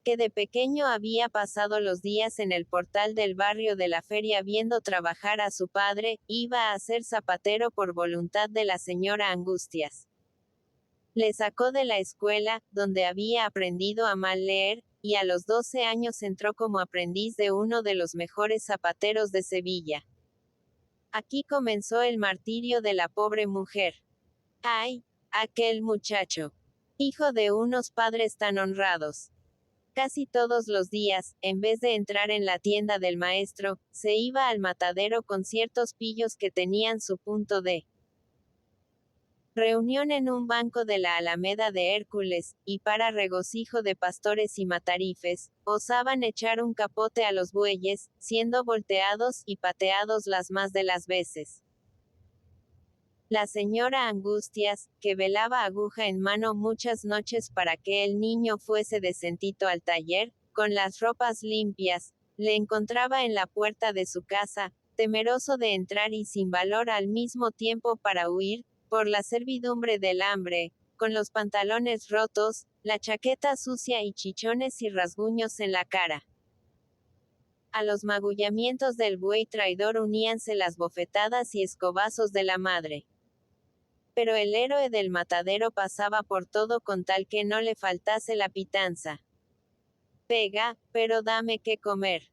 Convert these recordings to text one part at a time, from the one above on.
que de pequeño había pasado los días en el portal del barrio de la feria viendo trabajar a su padre, iba a ser zapatero por voluntad de la señora Angustias. Le sacó de la escuela, donde había aprendido a mal leer, y a los 12 años entró como aprendiz de uno de los mejores zapateros de Sevilla. Aquí comenzó el martirio de la pobre mujer. ¡Ay! Aquel muchacho. Hijo de unos padres tan honrados. Casi todos los días, en vez de entrar en la tienda del maestro, se iba al matadero con ciertos pillos que tenían su punto de reunión en un banco de la Alameda de Hércules, y para regocijo de pastores y matarifes, osaban echar un capote a los bueyes, siendo volteados y pateados las más de las veces. La señora Angustias, que velaba aguja en mano muchas noches para que el niño fuese decentito al taller, con las ropas limpias, le encontraba en la puerta de su casa, temeroso de entrar y sin valor al mismo tiempo para huir, por la servidumbre del hambre, con los pantalones rotos, la chaqueta sucia y chichones y rasguños en la cara. A los magullamientos del buey traidor uníanse las bofetadas y escobazos de la madre. Pero el héroe del matadero pasaba por todo con tal que no le faltase la pitanza. Pega, pero dame qué comer.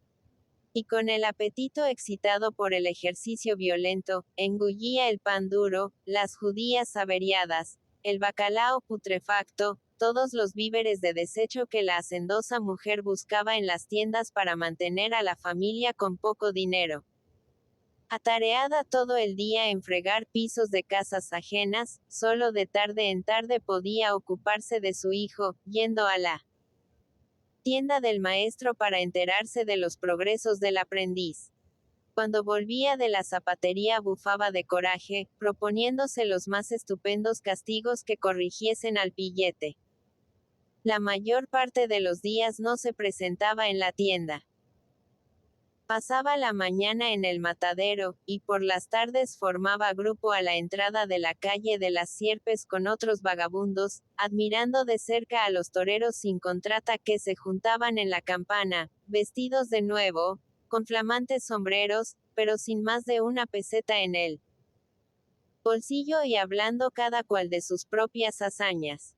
Y con el apetito excitado por el ejercicio violento, engullía el pan duro, las judías averiadas, el bacalao putrefacto, todos los víveres de desecho que la hacendosa mujer buscaba en las tiendas para mantener a la familia con poco dinero. Atareada todo el día en fregar pisos de casas ajenas, solo de tarde en tarde podía ocuparse de su hijo, yendo a la tienda del maestro para enterarse de los progresos del aprendiz. Cuando volvía de la zapatería bufaba de coraje, proponiéndose los más estupendos castigos que corrigiesen al pillete. La mayor parte de los días no se presentaba en la tienda. Pasaba la mañana en el matadero, y por las tardes formaba grupo a la entrada de la calle de las Sierpes con otros vagabundos, admirando de cerca a los toreros sin contrata que se juntaban en la campana, vestidos de nuevo, con flamantes sombreros, pero sin más de una peseta en el bolsillo y hablando cada cual de sus propias hazañas.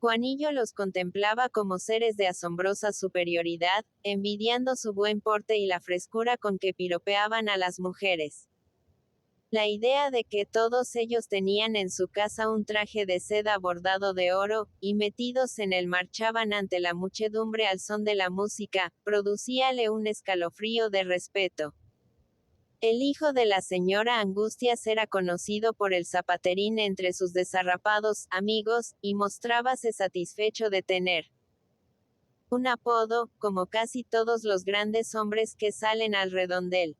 Juanillo los contemplaba como seres de asombrosa superioridad, envidiando su buen porte y la frescura con que piropeaban a las mujeres. La idea de que todos ellos tenían en su casa un traje de seda bordado de oro, y metidos en él marchaban ante la muchedumbre al son de la música, producíale un escalofrío de respeto. El hijo de la señora Angustias era conocido por el zapaterín entre sus desarrapados amigos, y mostrábase satisfecho de tener un apodo, como casi todos los grandes hombres que salen al redondel.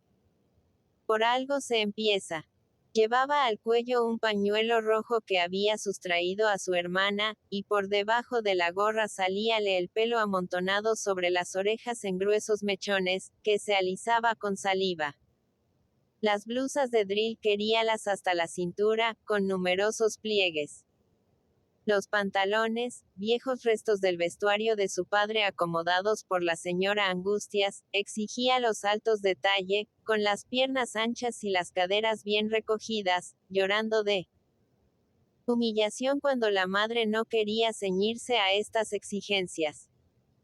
Por algo se empieza. Llevaba al cuello un pañuelo rojo que había sustraído a su hermana, y por debajo de la gorra salíale el pelo amontonado sobre las orejas en gruesos mechones, que se alisaba con saliva. Las blusas de drill queríalas hasta la cintura, con numerosos pliegues. Los pantalones, viejos restos del vestuario de su padre acomodados por la señora Angustias, exigía los altos de talle, con las piernas anchas y las caderas bien recogidas, llorando de humillación cuando la madre no quería ceñirse a estas exigencias.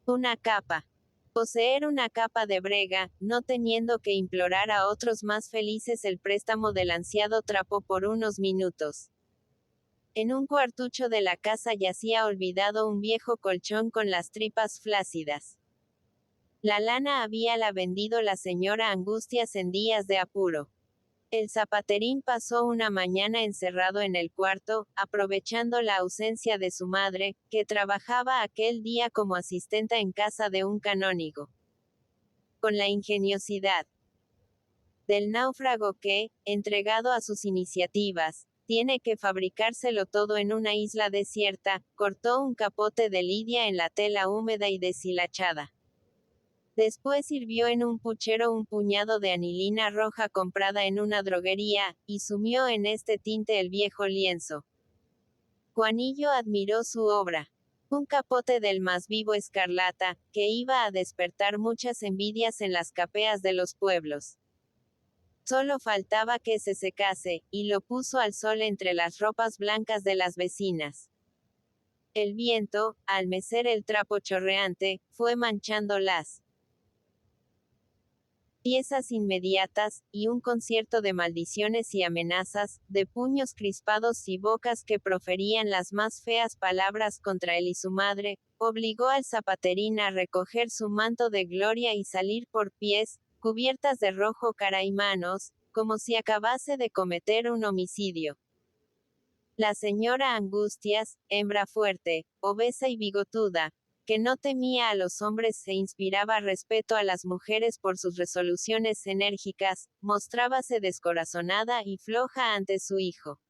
Una capa. Poseer una capa de brega, no teniendo que implorar a otros más felices el préstamo del ansiado trapo por unos minutos. En un cuartucho de la casa yacía olvidado un viejo colchón con las tripas flácidas. La lana habíala vendido la señora Angustias en días de apuro. El zapaterín pasó una mañana encerrado en el cuarto, aprovechando la ausencia de su madre, que trabajaba aquel día como asistenta en casa de un canónigo. Con la ingeniosidad del náufrago que, entregado a sus iniciativas, tiene que fabricárselo todo en una isla desierta, cortó un capote de lidia en la tela húmeda y deshilachada. Después hirvió en un puchero un puñado de anilina roja comprada en una droguería, y sumió en este tinte el viejo lienzo. Juanillo admiró su obra. Un capote del más vivo escarlata, que iba a despertar muchas envidias en las capeas de los pueblos. Solo faltaba que se secase, y lo puso al sol entre las ropas blancas de las vecinas. El viento, al mecer el trapo chorreante, fue manchando las piezas inmediatas, y un concierto de maldiciones y amenazas, de puños crispados y bocas que proferían las más feas palabras contra él y su madre, obligó al zapaterín a recoger su manto de gloria y salir por pies, cubiertas de rojo cara y manos, como si acabase de cometer un homicidio. La señora Angustias, hembra fuerte, obesa y bigotuda, que no temía a los hombres e inspiraba respeto a las mujeres por sus resoluciones enérgicas, mostrábase descorazonada y floja ante su hijo.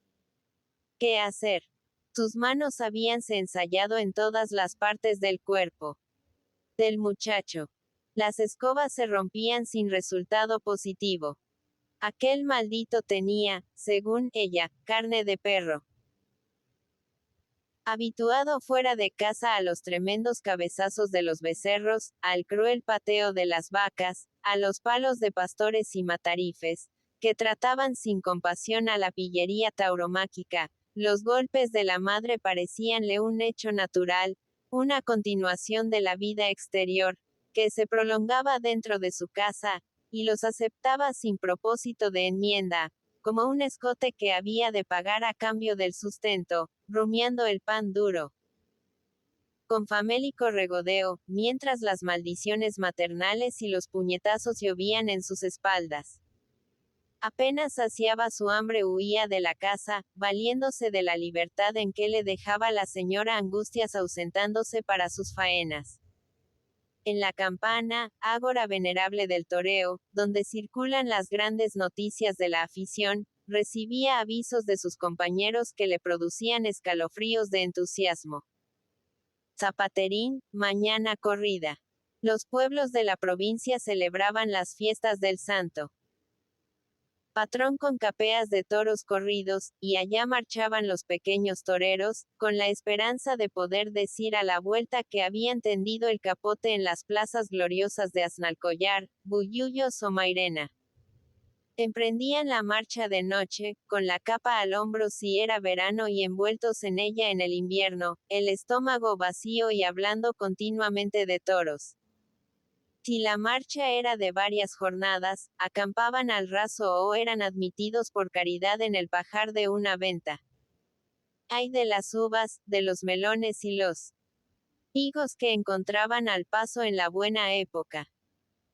¿Qué hacer? Sus manos habíanse ensayado en todas las partes del cuerpo del muchacho. Las escobas se rompían sin resultado positivo. Aquel maldito tenía, según ella, carne de perro. Habituado fuera de casa a los tremendos cabezazos de los becerros, al cruel pateo de las vacas, a los palos de pastores y matarifes, que trataban sin compasión a la pillería tauromáquica, los golpes de la madre parecíanle un hecho natural, una continuación de la vida exterior, que se prolongaba dentro de su casa, y los aceptaba sin propósito de enmienda, como un escote que había de pagar a cambio del sustento, rumiando el pan duro. Con famélico regodeo, mientras las maldiciones maternales y los puñetazos llovían en sus espaldas. Apenas saciaba su hambre huía de la casa, valiéndose de la libertad en que le dejaba la señora Angustias ausentándose para sus faenas. En la campana, ágora venerable del toreo, donde circulan las grandes noticias de la afición, recibía avisos de sus compañeros que le producían escalofríos de entusiasmo. Zapaterín, mañana corrida. Los pueblos de la provincia celebraban las fiestas del santo patrón con capeas de toros corridos, y allá marchaban los pequeños toreros, con la esperanza de poder decir a la vuelta que habían tendido el capote en las plazas gloriosas de Aznalcóllar, Bullullos o Mairena. Emprendían la marcha de noche, con la capa al hombro si era verano y envueltos en ella en el invierno, el estómago vacío y hablando continuamente de toros. Si la marcha era de varias jornadas, acampaban al raso o eran admitidos por caridad en el pajar de una venta. Ay de las uvas, de los melones y los higos que encontraban al paso en la buena época.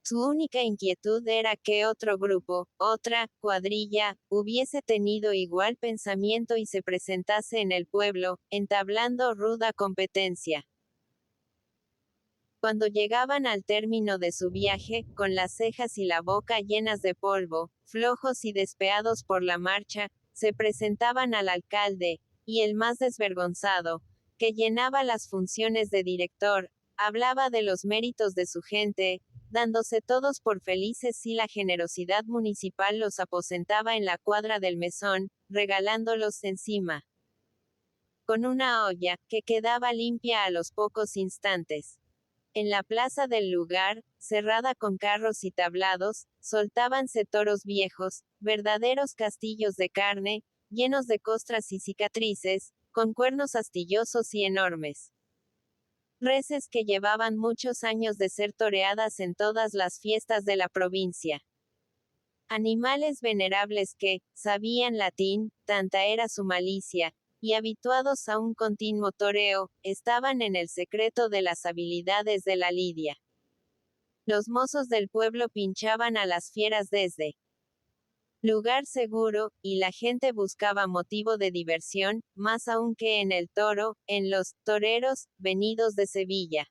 Su única inquietud era que otro grupo, otra cuadrilla, hubiese tenido igual pensamiento y se presentase en el pueblo, entablando ruda competencia. Cuando llegaban al término de su viaje, con las cejas y la boca llenas de polvo, flojos y despeados por la marcha, se presentaban al alcalde, y el más desvergonzado, que llenaba las funciones de director, hablaba de los méritos de su gente, dándose todos por felices si la generosidad municipal los aposentaba en la cuadra del mesón, regalándolos encima con una olla, que quedaba limpia a los pocos instantes. En la plaza del lugar, cerrada con carros y tablados, soltábanse toros viejos, verdaderos castillos de carne, llenos de costras y cicatrices, con cuernos astillosos y enormes. Reses que llevaban muchos años de ser toreadas en todas las fiestas de la provincia. Animales venerables que, sabían latín, tanta era su malicia, y habituados a un continuo toreo, estaban en el secreto de las habilidades de la lidia. Los mozos del pueblo pinchaban a las fieras desde lugar seguro, y la gente buscaba motivo de diversión, más aún que en el toro, en los toreros venidos de Sevilla.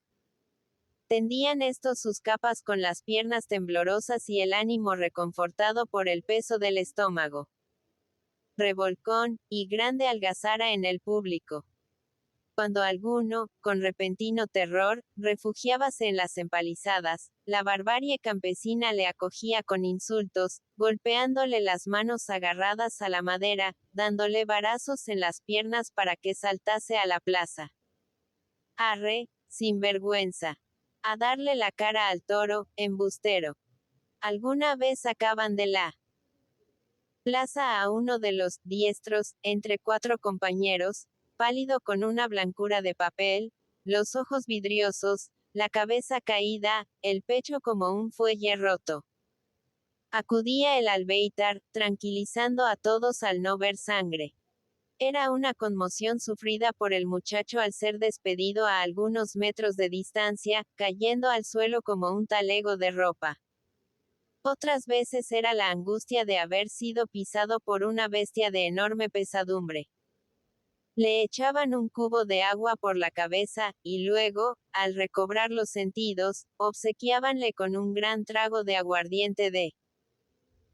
Tendían estos sus capas con las piernas temblorosas y el ánimo reconfortado por el peso del estómago. Revolcón, y grande algazara en el público. Cuando alguno, con repentino terror, refugiábase en las empalizadas, la barbarie campesina le acogía con insultos, golpeándole las manos agarradas a la madera, dándole varazos en las piernas para que saltase a la plaza. Arre, sinvergüenza. A darle la cara al toro, embustero. Alguna vez sacaban de la plaza a uno de los diestros, entre cuatro compañeros, pálido con una blancura de papel, los ojos vidriosos, la cabeza caída, el pecho como un fuelle roto. Acudía el albéitar, tranquilizando a todos al no ver sangre. Era una conmoción sufrida por el muchacho al ser despedido a algunos metros de distancia, cayendo al suelo como un talego de ropa. Otras veces era la angustia de haber sido pisado por una bestia de enorme pesadumbre. Le echaban un cubo de agua por la cabeza, y luego, al recobrar los sentidos, obsequiábanle con un gran trago de aguardiente de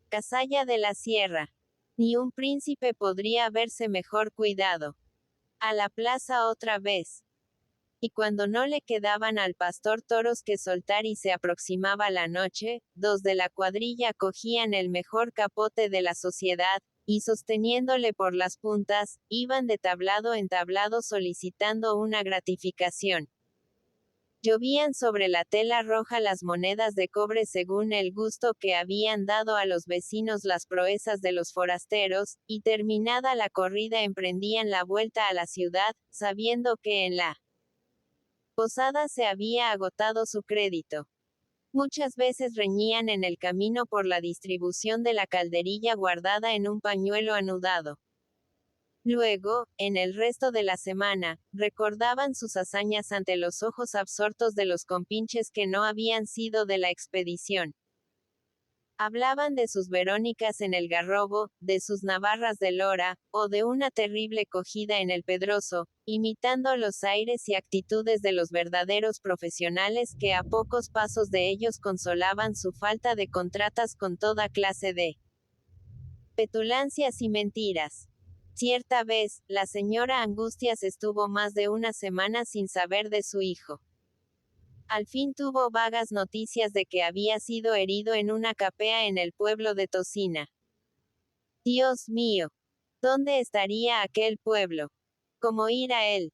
Cazalla de la Sierra. Ni un príncipe podría haberse mejor cuidado. A la plaza otra vez. Y cuando no le quedaban al pastor toros que soltar y se aproximaba la noche, dos de la cuadrilla cogían el mejor capote de la sociedad, y sosteniéndole por las puntas, iban de tablado en tablado solicitando una gratificación. Llovían sobre la tela roja las monedas de cobre según el gusto que habían dado a los vecinos las proezas de los forasteros, y terminada la corrida emprendían la vuelta a la ciudad, sabiendo que en la posada se había agotado su crédito. Muchas veces reñían en el camino por la distribución de la calderilla guardada en un pañuelo anudado. Luego, en el resto de la semana, recordaban sus hazañas ante los ojos absortos de los compinches que no habían sido de la expedición. Hablaban de sus Verónicas en el Garrobo, de sus Navarras de Lora, o de una terrible cogida en el Pedroso, imitando los aires y actitudes de los verdaderos profesionales que a pocos pasos de ellos consolaban su falta de contratas con toda clase de petulancias y mentiras. Cierta vez, la señora Angustias estuvo más de una semana sin saber de su hijo. Al fin tuvo vagas noticias de que había sido herido en una capea en el pueblo de Tocina. Dios mío, ¿dónde estaría aquel pueblo? ¿Cómo ir a él?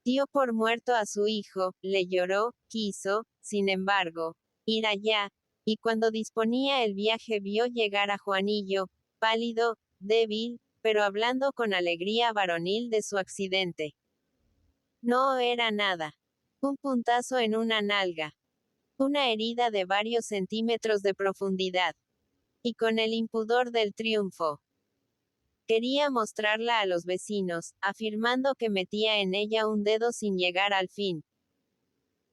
Dio por muerto a su hijo, le lloró, quiso, sin embargo, ir allá, y cuando disponía el viaje vio llegar a Juanillo, pálido, débil, pero hablando con alegría varonil de su accidente. No era nada. Un puntazo en una nalga. Una herida de varios centímetros de profundidad. Y con el impudor del triunfo. Quería mostrarla a los vecinos, afirmando que metía en ella un dedo sin llegar al fin.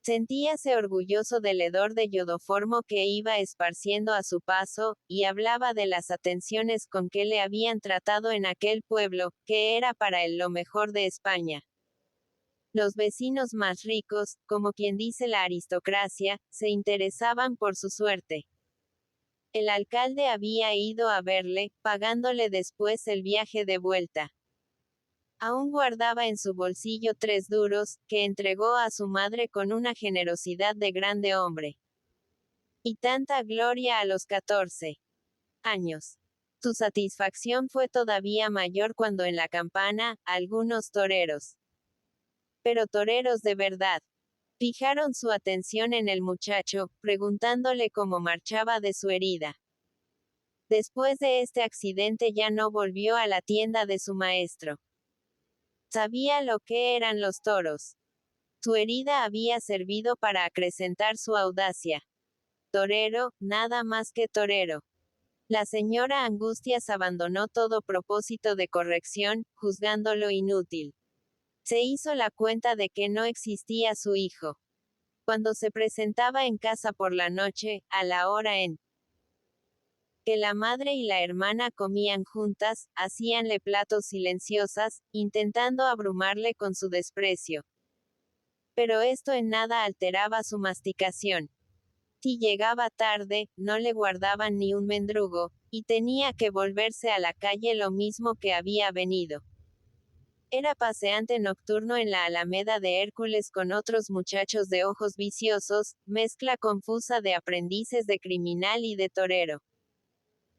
Sentíase orgulloso del hedor de yodoformo que iba esparciendo a su paso, y hablaba de las atenciones con que le habían tratado en aquel pueblo, que era para él lo mejor de España. Los vecinos más ricos, como quien dice la aristocracia, se interesaban por su suerte. El alcalde había ido a verle, pagándole después el viaje de vuelta. Aún guardaba en su bolsillo 3 duros, que entregó a su madre con una generosidad de grande hombre. Y tanta gloria a los 14 años. Su satisfacción fue todavía mayor cuando en la campana, algunos toreros, pero toreros de verdad, fijaron su atención en el muchacho, preguntándole cómo marchaba de su herida. Después de este accidente ya no volvió a la tienda de su maestro. Sabía lo que eran los toros. Su herida había servido para acrecentar su audacia. Torero, nada más que torero. La señora Angustias abandonó todo propósito de corrección, juzgándolo inútil. Se hizo la cuenta de que no existía su hijo. Cuando se presentaba en casa por la noche, a la hora en que la madre y la hermana comían juntas, hacíanle platos silenciosas, intentando abrumarle con su desprecio. Pero esto en nada alteraba su masticación. Si llegaba tarde, no le guardaban ni un mendrugo, y tenía que volverse a la calle lo mismo que había venido. Era paseante nocturno en la Alameda de Hércules con otros muchachos de ojos viciosos, mezcla confusa de aprendices de criminal y de torero.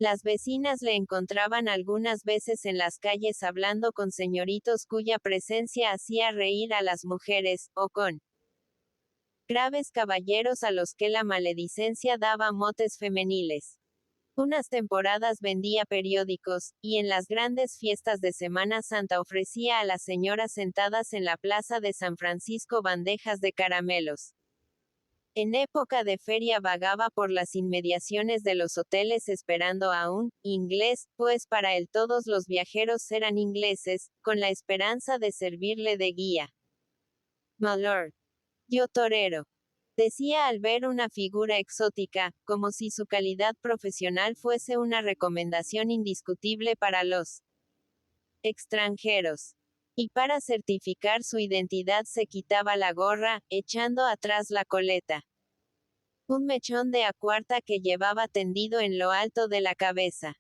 Las vecinas le encontraban algunas veces en las calles hablando con señoritos cuya presencia hacía reír a las mujeres, o con graves caballeros a los que la maledicencia daba motes femeniles. Unas temporadas vendía periódicos, y en las grandes fiestas de Semana Santa ofrecía a las señoras sentadas en la plaza de San Francisco bandejas de caramelos. En época de feria vagaba por las inmediaciones de los hoteles esperando a un inglés, pues para él todos los viajeros eran ingleses, con la esperanza de servirle de guía. My lord, yo torero, decía al ver una figura exótica, como si su calidad profesional fuese una recomendación indiscutible para los extranjeros. Y para certificar su identidad se quitaba la gorra, echando atrás la coleta. Un mechón de acuarta que llevaba tendido en lo alto de la cabeza.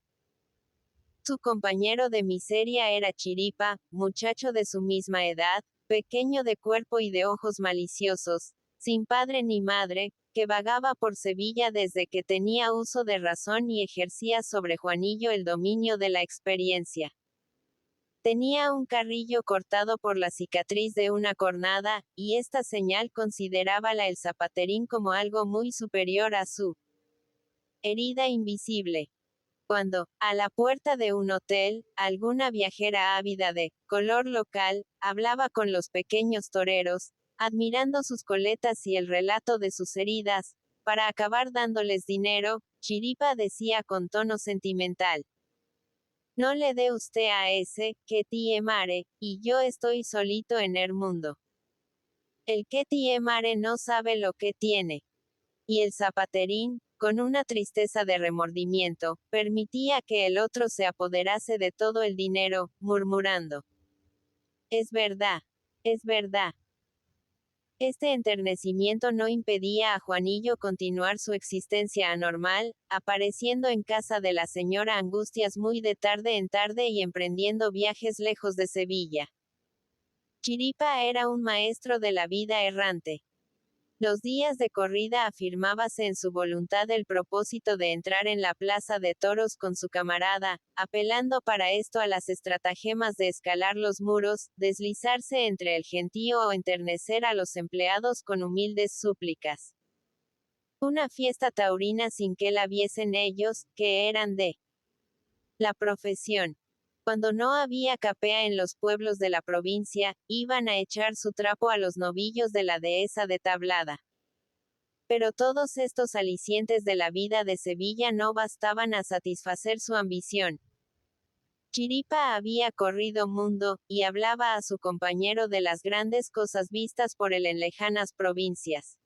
Su compañero de miseria era Chiripa, muchacho de su misma edad, pequeño de cuerpo y de ojos maliciosos, sin padre ni madre, que vagaba por Sevilla desde que tenía uso de razón y ejercía sobre Juanillo el dominio de la experiencia. Tenía un carrillo cortado por la cicatriz de una cornada, y esta señal considerábala el zapaterín como algo muy superior a su herida invisible. Cuando, a la puerta de un hotel, alguna viajera ávida de color local, hablaba con los pequeños toreros, admirando sus coletas y el relato de sus heridas, para acabar dándoles dinero, Chiripa decía con tono sentimental: no le dé usted a ese, que tie mare, y yo estoy solito en el mundo. El que tie mare no sabe lo que tiene. Y el zapaterín, con una tristeza de remordimiento, permitía que el otro se apoderase de todo el dinero, murmurando: es verdad. Es verdad. Este enternecimiento no impedía a Juanillo continuar su existencia anormal, apareciendo en casa de la señora Angustias muy de tarde en tarde y emprendiendo viajes lejos de Sevilla. Chiripa era un maestro de la vida errante. Los días de corrida afirmábase en su voluntad el propósito de entrar en la plaza de toros con su camarada, apelando para esto a las estratagemas de escalar los muros, deslizarse entre el gentío o enternecer a los empleados con humildes súplicas. Una fiesta taurina sin que la viesen ellos, que eran de la profesión. Cuando no había capea en los pueblos de la provincia, iban a echar su trapo a los novillos de la dehesa de Tablada. Pero todos estos alicientes de la vida de Sevilla no bastaban a satisfacer su ambición. Chiripa había corrido mundo, y hablaba a su compañero de las grandes cosas vistas por él en lejanas provincias.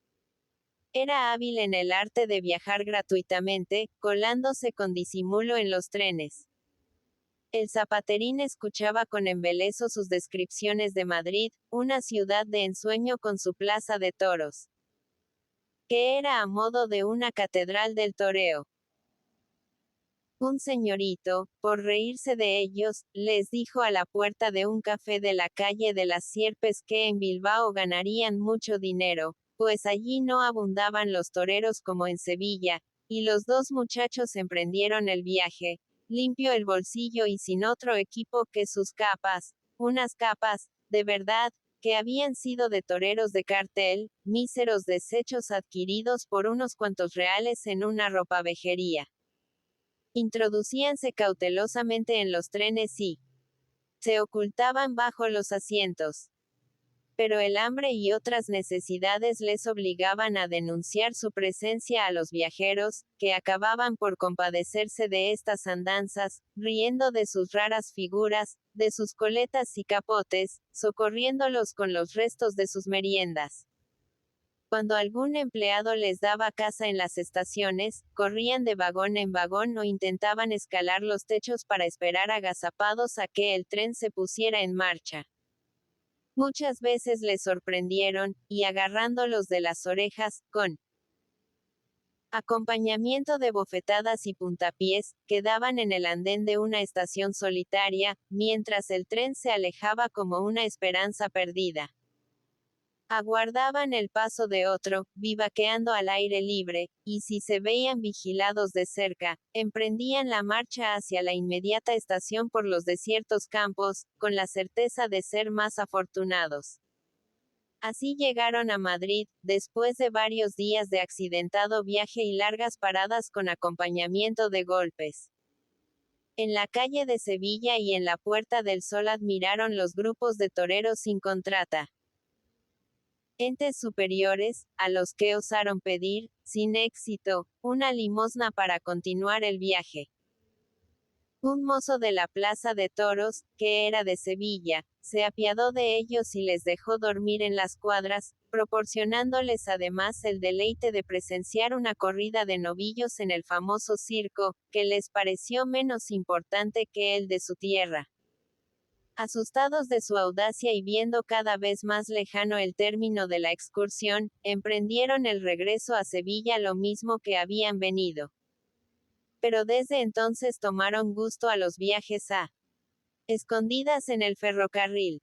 Era hábil en el arte de viajar gratuitamente, colándose con disimulo en los trenes. El zapaterín escuchaba con embeleso sus descripciones de Madrid, una ciudad de ensueño con su plaza de toros, que era a modo de una catedral del toreo. Un señorito, por reírse de ellos, les dijo a la puerta de un café de la calle de las Sierpes que en Bilbao ganarían mucho dinero, pues allí no abundaban los toreros como en Sevilla, y los dos muchachos emprendieron el viaje, limpio el bolsillo y sin otro equipo que sus capas, unas capas, de verdad, que habían sido de toreros de cartel, míseros desechos adquiridos por unos cuantos reales en una ropavejería. Introducíanse cautelosamente en los trenes y se ocultaban bajo los asientos. Pero el hambre y otras necesidades les obligaban a denunciar su presencia a los viajeros, que acababan por compadecerse de estas andanzas, riendo de sus raras figuras, de sus coletas y capotes, socorriéndolos con los restos de sus meriendas. Cuando algún empleado les daba caza en las estaciones, corrían de vagón en vagón o intentaban escalar los techos para esperar agazapados a que el tren se pusiera en marcha. Muchas veces les sorprendieron, y agarrándolos de las orejas, con acompañamiento de bofetadas y puntapiés, quedaban en el andén de una estación solitaria, mientras el tren se alejaba como una esperanza perdida. Aguardaban el paso de otro, vivaqueando al aire libre, y si se veían vigilados de cerca, emprendían la marcha hacia la inmediata estación por los desiertos campos, con la certeza de ser más afortunados. Así llegaron a Madrid, después de varios días de accidentado viaje y largas paradas con acompañamiento de golpes. En la calle de Sevilla y en la Puerta del Sol admiraron los grupos de toreros sin contrata. Entes superiores, a los que osaron pedir, sin éxito, una limosna para continuar el viaje. Un mozo de la Plaza de Toros, que era de Sevilla, se apiadó de ellos y les dejó dormir en las cuadras, proporcionándoles además el deleite de presenciar una corrida de novillos en el famoso circo, que les pareció menos importante que el de su tierra. Asustados de su audacia y viendo cada vez más lejano el término de la excursión, emprendieron el regreso a Sevilla lo mismo que habían venido. Pero desde entonces tomaron gusto a los viajes a escondidas en el ferrocarril.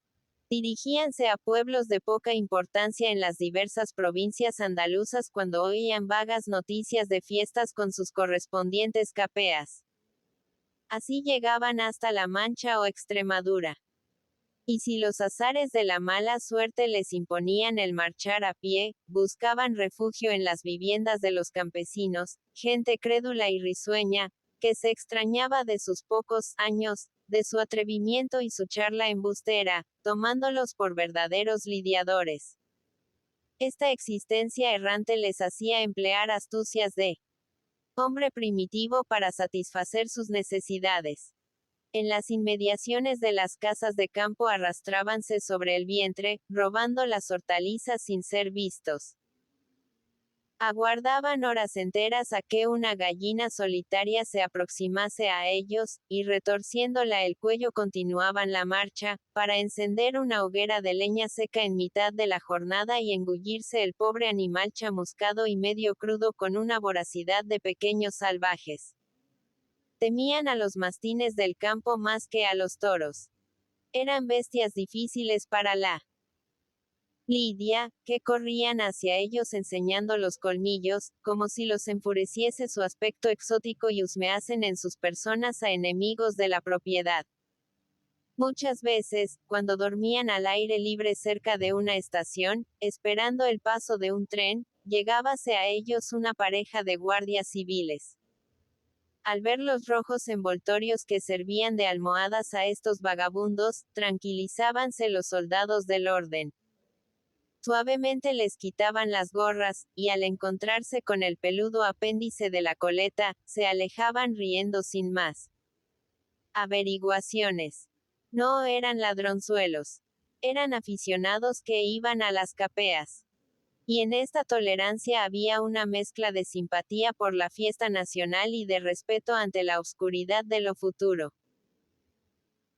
Dirigíanse a pueblos de poca importancia en las diversas provincias andaluzas cuando oían vagas noticias de fiestas con sus correspondientes capeas. Así llegaban hasta La Mancha o Extremadura. Y si los azares de la mala suerte les imponían el marchar a pie, buscaban refugio en las viviendas de los campesinos, gente crédula y risueña, que se extrañaba de sus pocos años, de su atrevimiento y su charla embustera, tomándolos por verdaderos lidiadores. Esta existencia errante les hacía emplear astucias de hombre primitivo para satisfacer sus necesidades. En las inmediaciones de las casas de campo arrastrábanse sobre el vientre, robando las hortalizas sin ser vistos. Aguardaban horas enteras a que una gallina solitaria se aproximase a ellos, y retorciéndola el cuello continuaban la marcha, para encender una hoguera de leña seca en mitad de la jornada y engullirse el pobre animal chamuscado y medio crudo con una voracidad de pequeños salvajes. Temían a los mastines del campo más que a los toros. Eran bestias difíciles para la lidia, que corrían hacia ellos enseñando los colmillos, como si los enfureciese su aspecto exótico y husmeasen en sus personas a enemigos de la propiedad. Muchas veces, cuando dormían al aire libre cerca de una estación, esperando el paso de un tren, llegábase a ellos una pareja de guardias civiles. Al ver los rojos envoltorios que servían de almohadas a estos vagabundos, tranquilizábanse los soldados del orden. Suavemente les quitaban las gorras, y al encontrarse con el peludo apéndice de la coleta, se alejaban riendo sin más averiguaciones. No eran ladronzuelos. Eran aficionados que iban a las capeas. Y en esta tolerancia había una mezcla de simpatía por la fiesta nacional y de respeto ante la oscuridad de lo futuro.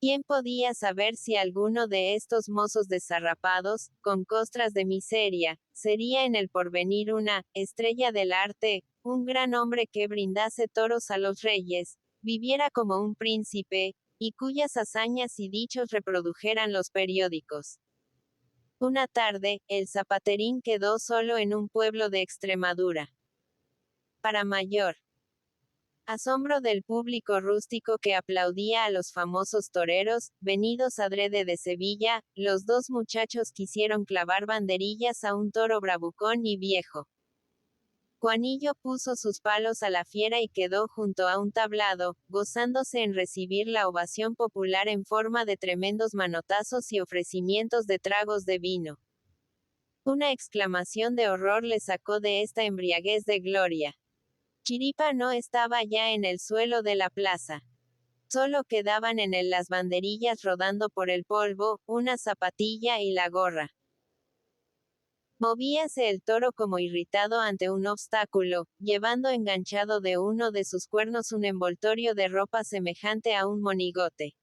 ¿Quién podía saber si alguno de estos mozos desarrapados, con costras de miseria, sería en el porvenir una estrella del arte, un gran hombre que brindase toros a los reyes, viviera como un príncipe, y cuyas hazañas y dichos reprodujeran los periódicos? Una tarde, el zapaterín quedó solo en un pueblo de Extremadura. Para mayor asombro del público rústico que aplaudía a los famosos toreros, venidos adrede de Sevilla, los dos muchachos quisieron clavar banderillas a un toro bravucón y viejo. Juanillo puso sus palos a la fiera y quedó junto a un tablado, gozándose en recibir la ovación popular en forma de tremendos manotazos y ofrecimientos de tragos de vino. Una exclamación de horror le sacó de esta embriaguez de gloria. Chiripa no estaba ya en el suelo de la plaza. Solo quedaban en él las banderillas rodando por el polvo, una zapatilla y la gorra. Movíase el toro como irritado ante un obstáculo, llevando enganchado de uno de sus cuernos un envoltorio de ropa semejante a un monigote.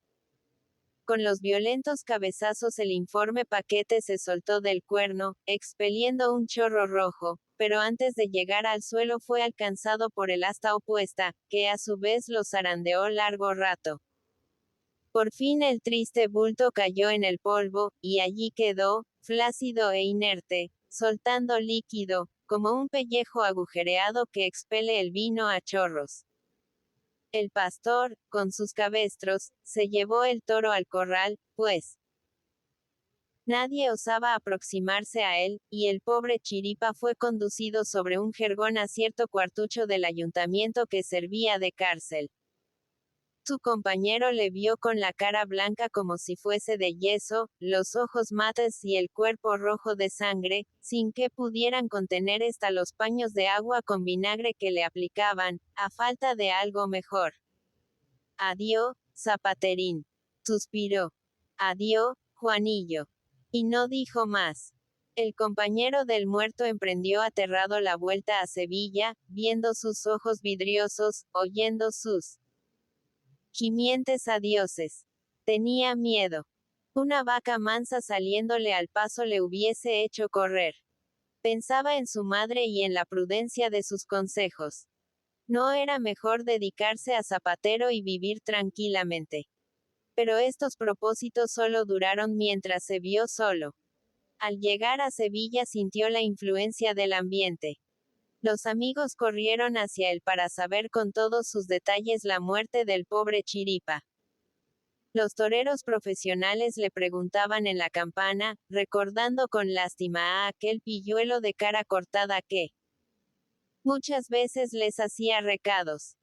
Con los violentos cabezazos el informe paquete se soltó del cuerno, expeliendo un chorro rojo, pero antes de llegar al suelo fue alcanzado por el asta opuesta, que a su vez lo zarandeó largo rato. Por fin el triste bulto cayó en el polvo, y allí quedó, flácido e inerte, soltando líquido, como un pellejo agujereado que expele el vino a chorros. El pastor, con sus cabestros, se llevó el toro al corral, pues nadie osaba aproximarse a él, y el pobre Chiripa fue conducido sobre un jergón a cierto cuartucho del ayuntamiento que servía de cárcel. Su compañero le vio con la cara blanca como si fuese de yeso, los ojos mates y el cuerpo rojo de sangre, sin que pudieran contener hasta los paños de agua con vinagre que le aplicaban, a falta de algo mejor. Adiós, Zapaterín. Suspiró. Adiós, Juanillo. Y no dijo más. El compañero del muerto emprendió aterrado la vuelta a Sevilla, viendo sus ojos vidriosos, oyendo sus gimientes adioses. Tenía miedo. Una vaca mansa saliéndole al paso le hubiese hecho correr. Pensaba en su madre y en la prudencia de sus consejos. ¿No era mejor dedicarse a zapatero y vivir tranquilamente? Pero estos propósitos solo duraron mientras se vio solo. Al llegar a Sevilla sintió la influencia del ambiente. Los amigos corrieron hacia él para saber con todos sus detalles la muerte del pobre Chiripa. Los toreros profesionales le preguntaban en la campana, recordando con lástima a aquel pilluelo de cara cortada que muchas veces les hacía recados.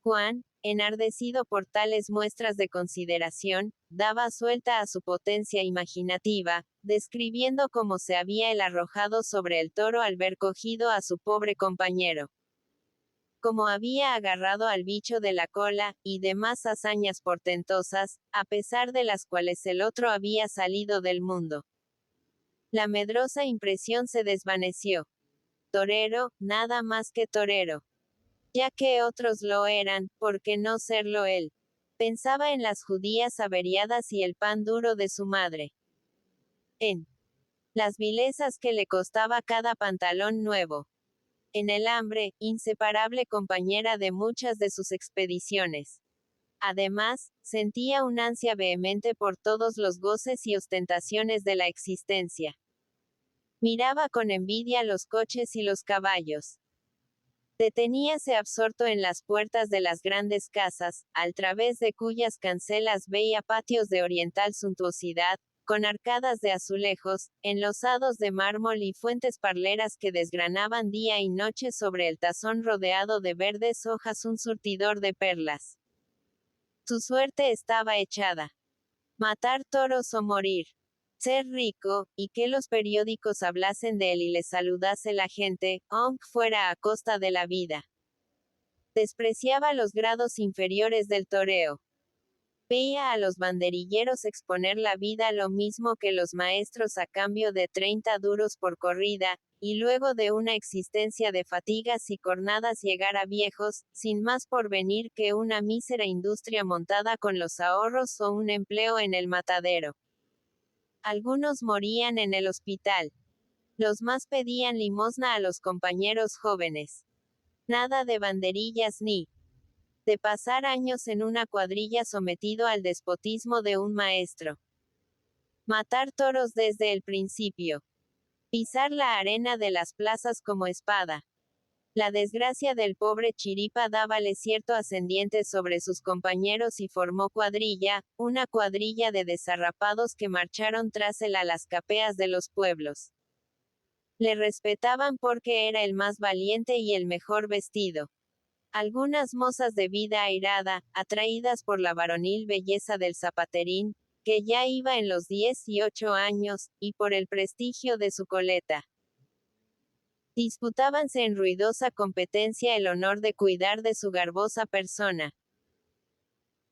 Juan, enardecido por tales muestras de consideración, daba suelta a su potencia imaginativa, describiendo cómo se había él arrojado sobre el toro al ver cogido a su pobre compañero. Cómo había agarrado al bicho de la cola, y demás hazañas portentosas, a pesar de las cuales el otro había salido del mundo. La medrosa impresión se desvaneció. Torero, nada más que torero. Ya que otros lo eran, ¿por qué no serlo él? Pensaba en las judías averiadas y el pan duro de su madre. En las vilezas que le costaba cada pantalón nuevo. En el hambre, inseparable compañera de muchas de sus expediciones. Además, sentía un ansia vehemente por todos los goces y ostentaciones de la existencia. Miraba con envidia los coches y los caballos. Deteníase absorto en las puertas de las grandes casas, al través de cuyas cancelas veía patios de oriental suntuosidad, con arcadas de azulejos, enlosados de mármol y fuentes parleras que desgranaban día y noche sobre el tazón rodeado de verdes hojas un surtidor de perlas. Su suerte estaba echada. Matar toros o morir. Ser rico, y que los periódicos hablasen de él y le saludase la gente, aunque fuera a costa de la vida. Despreciaba los grados inferiores del toreo. Veía a los banderilleros exponer la vida lo mismo que los maestros a cambio de 30 duros por corrida, y luego de una existencia de fatigas y cornadas llegar a viejos, sin más porvenir que una mísera industria montada con los ahorros o un empleo en el matadero. Algunos morían en el hospital. Los más pedían limosna a los compañeros jóvenes. Nada de banderillas ni de pasar años en una cuadrilla sometido al despotismo de un maestro. Matar toros desde el principio. Pisar la arena de las plazas como espada. La desgracia del pobre Chiripa dábale cierto ascendiente sobre sus compañeros y formó cuadrilla, una cuadrilla de desarrapados que marcharon tras él a las capeas de los pueblos. Le respetaban porque era el más valiente y el mejor vestido. Algunas mozas de vida airada, atraídas por la varonil belleza del zapaterín, que ya iba en los 18 años, y por el prestigio de su coleta, disputábanse en ruidosa competencia el honor de cuidar de su garbosa persona.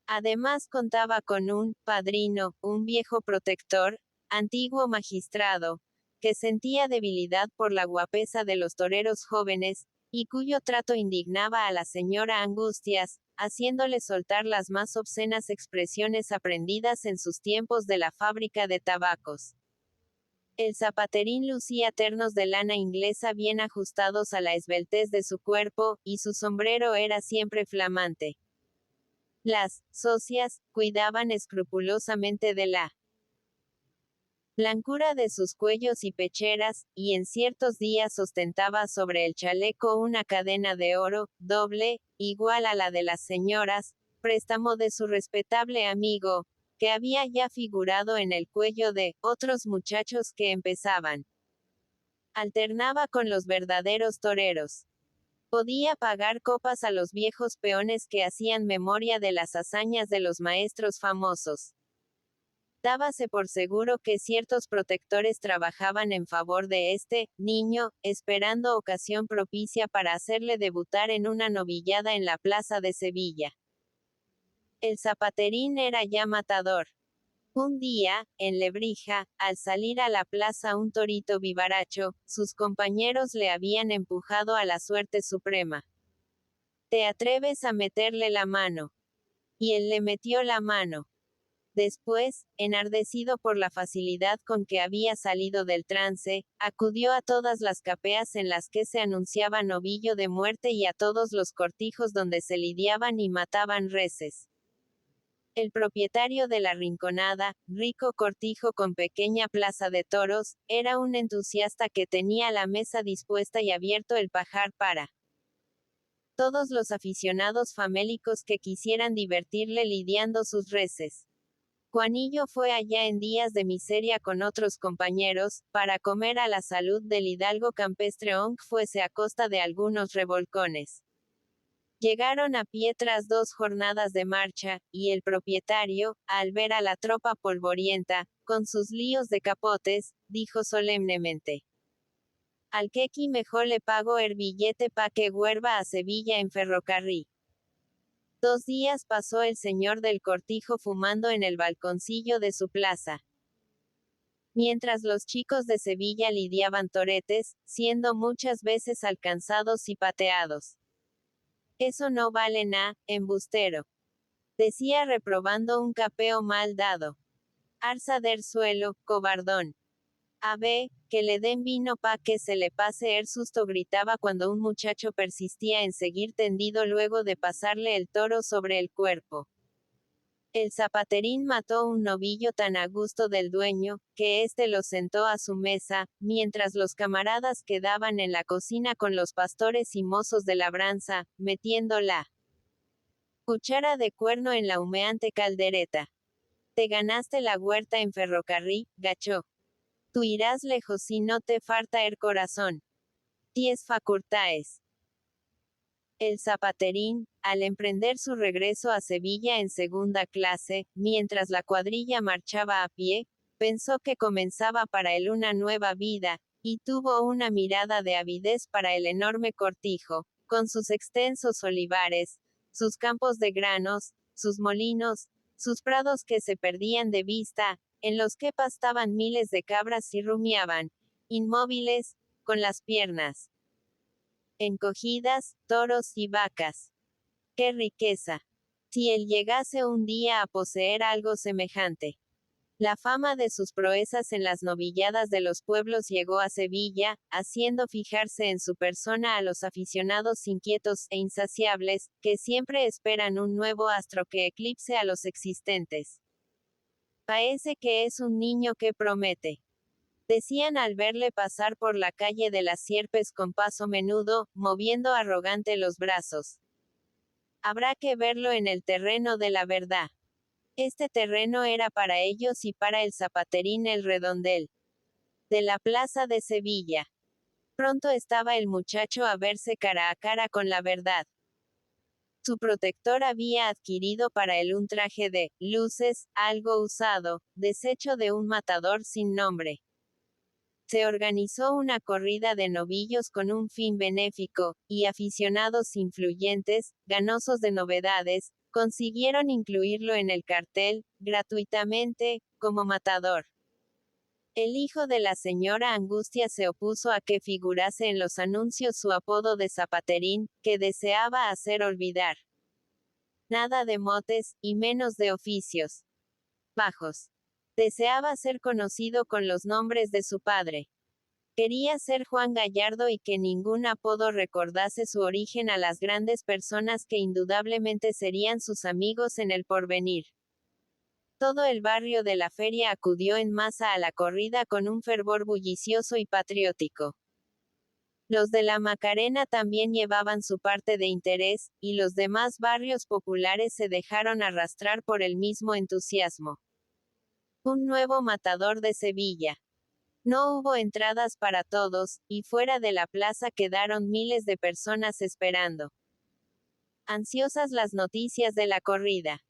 Además contaba con un padrino, un viejo protector, antiguo magistrado, que sentía debilidad por la guapesa de los toreros jóvenes, y cuyo trato indignaba a la señora Angustias, haciéndole soltar las más obscenas expresiones aprendidas en sus tiempos de la fábrica de tabacos. El zapaterín lucía ternos de lana inglesa bien ajustados a la esbeltez de su cuerpo, y su sombrero era siempre flamante. Las socias cuidaban escrupulosamente de la blancura de sus cuellos y pecheras, y en ciertos días ostentaba sobre el chaleco una cadena de oro, doble, igual a la de las señoras, préstamo de su respetable amigo, que había ya figurado en el cuello de otros muchachos que empezaban. Alternaba con los verdaderos toreros. Podía pagar copas a los viejos peones que hacían memoria de las hazañas de los maestros famosos. Dábase por seguro que ciertos protectores trabajaban en favor de este niño, esperando ocasión propicia para hacerle debutar en una novillada en la plaza de Sevilla. El zapaterín era ya matador. Un día, en Lebrija, al salir a la plaza un torito vivaracho, sus compañeros le habían empujado a la suerte suprema. ¿Te atreves a meterle la mano? Y él le metió la mano. Después, enardecido por la facilidad con que había salido del trance, acudió a todas las capeas en las que se anunciaba novillo de muerte y a todos los cortijos donde se lidiaban y mataban reses. El propietario de la Rinconada, rico cortijo con pequeña plaza de toros, era un entusiasta que tenía la mesa dispuesta y abierto el pajar para todos los aficionados famélicos que quisieran divertirle lidiando sus reses. Juanillo fue allá en días de miseria con otros compañeros, para comer a la salud del hidalgo campestre aunque fuese a costa de algunos revolcones. Llegaron a pie tras 2 jornadas de marcha, y el propietario, al ver a la tropa polvorienta, con sus líos de capotes, dijo solemnemente: al quequi mejor le pago el billete pa' que huerva a Sevilla en ferrocarril. 2 días pasó el señor del cortijo fumando en el balconcillo de su plaza. Mientras los chicos de Sevilla lidiaban toretes, siendo muchas veces alcanzados y pateados. Eso no vale nada, embustero. Decía reprobando un capeo mal dado. Arza del suelo, cobardón. A ve, que le den vino pa' que se le pase el susto, gritaba cuando un muchacho persistía en seguir tendido luego de pasarle el toro sobre el cuerpo. El zapaterín mató un novillo tan a gusto del dueño, que éste lo sentó a su mesa, mientras los camaradas quedaban en la cocina con los pastores y mozos de labranza, metiendo la cuchara de cuerno en la humeante caldereta. Te ganaste la huerta en ferrocarril, gacho. Tú irás lejos si no te farta el corazón. 10 facultades. El zapaterín, al emprender su regreso a Sevilla en segunda clase, mientras la cuadrilla marchaba a pie, pensó que comenzaba para él una nueva vida, y tuvo una mirada de avidez para el enorme cortijo, con sus extensos olivares, sus campos de granos, sus molinos, sus prados que se perdían de vista, en los que pastaban miles de cabras y rumiaban, inmóviles, con las piernas encogidas, toros y vacas. ¡Qué riqueza! Si él llegase un día a poseer algo semejante. La fama de sus proezas en las novilladas de los pueblos llegó a Sevilla, haciendo fijarse en su persona a los aficionados inquietos e insaciables, que siempre esperan un nuevo astro que eclipse a los existentes. Parece que es un niño que promete. Decían al verle pasar por la calle de las Sierpes con paso menudo, moviendo arrogante los brazos. Habrá que verlo en el terreno de la verdad. Este terreno era para ellos y para el zapaterín el redondel de la plaza de Sevilla. Pronto estaba el muchacho a verse cara a cara con la verdad. Su protector había adquirido para él un traje de luces, algo usado, desecho de un matador sin nombre. Se organizó una corrida de novillos con un fin benéfico, y aficionados influyentes, ganosos de novedades, consiguieron incluirlo en el cartel, gratuitamente, como matador. El hijo de la señora Angustia se opuso a que figurase en los anuncios su apodo de zapaterín, que deseaba hacer olvidar. Nada de motes, y menos de oficios bajos. Deseaba ser conocido con los nombres de su padre. Quería ser Juan Gallardo y que ningún apodo recordase su origen a las grandes personas que indudablemente serían sus amigos en el porvenir. Todo el barrio de la feria acudió en masa a la corrida con un fervor bullicioso y patriótico. Los de la Macarena también llevaban su parte de interés, y los demás barrios populares se dejaron arrastrar por el mismo entusiasmo. Un nuevo matador de Sevilla. No hubo entradas para todos, y fuera de la plaza quedaron miles de personas esperando. Ansiosas las noticias de la corrida.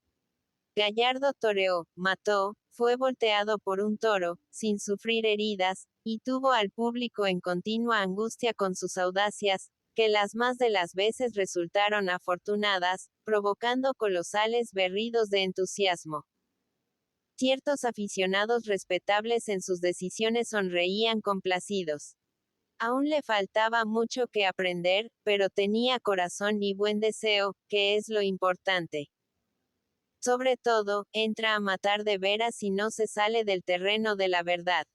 Gallardo toreó, mató, fue volteado por un toro, sin sufrir heridas, y tuvo al público en continua angustia con sus audacias, que las más de las veces resultaron afortunadas, provocando colosales berridos de entusiasmo. Ciertos aficionados respetables en sus decisiones sonreían complacidos. Aún le faltaba mucho que aprender, pero tenía corazón y buen deseo, que es lo importante. Sobre todo, entra a matar de veras y no se sale del terreno de la verdad.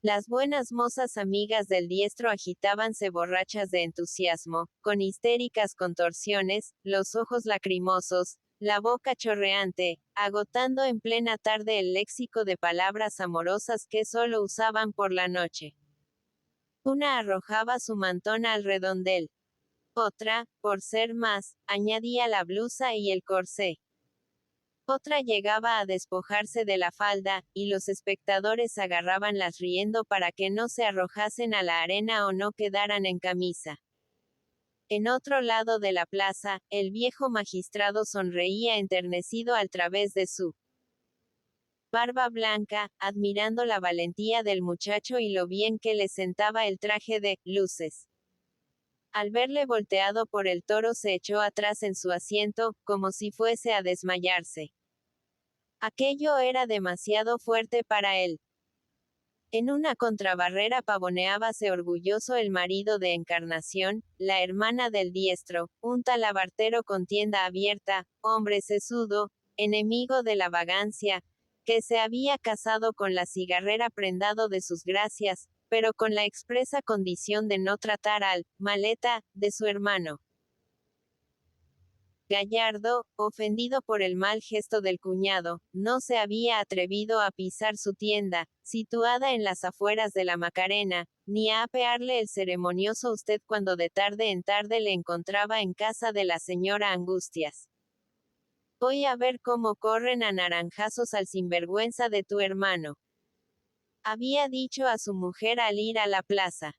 Las buenas mozas amigas del diestro agitábanse borrachas de entusiasmo, con histéricas contorsiones, los ojos lacrimosos, la boca chorreante, agotando en plena tarde el léxico de palabras amorosas que solo usaban por la noche. Una arrojaba su mantón al redondel. Otra, por ser más, añadía la blusa y el corsé. Otra llegaba a despojarse de la falda, y los espectadores agarrábanlas riendo para que no se arrojasen a la arena o no quedaran en camisa. En otro lado de la plaza, el viejo magistrado sonreía enternecido al través de su barba blanca, admirando la valentía del muchacho y lo bien que le sentaba el traje de luces. Al verle volteado por el toro se echó atrás en su asiento, como si fuese a desmayarse. Aquello era demasiado fuerte para él. En una contrabarrera pavoneábase orgulloso el marido de Encarnación, la hermana del diestro, un talabartero con tienda abierta, hombre sesudo, enemigo de la vagancia, que se había casado con la cigarrera prendado de sus gracias, pero con la expresa condición de no tratar al maleta de su hermano. Gallardo, ofendido por el mal gesto del cuñado, no se había atrevido a pisar su tienda, situada en las afueras de la Macarena, ni a apearle el ceremonioso usted cuando de tarde en tarde le encontraba en casa de la señora Angustias. Voy a ver cómo corren a naranjazos al sinvergüenza de tu hermano. Había dicho a su mujer al ir a la plaza.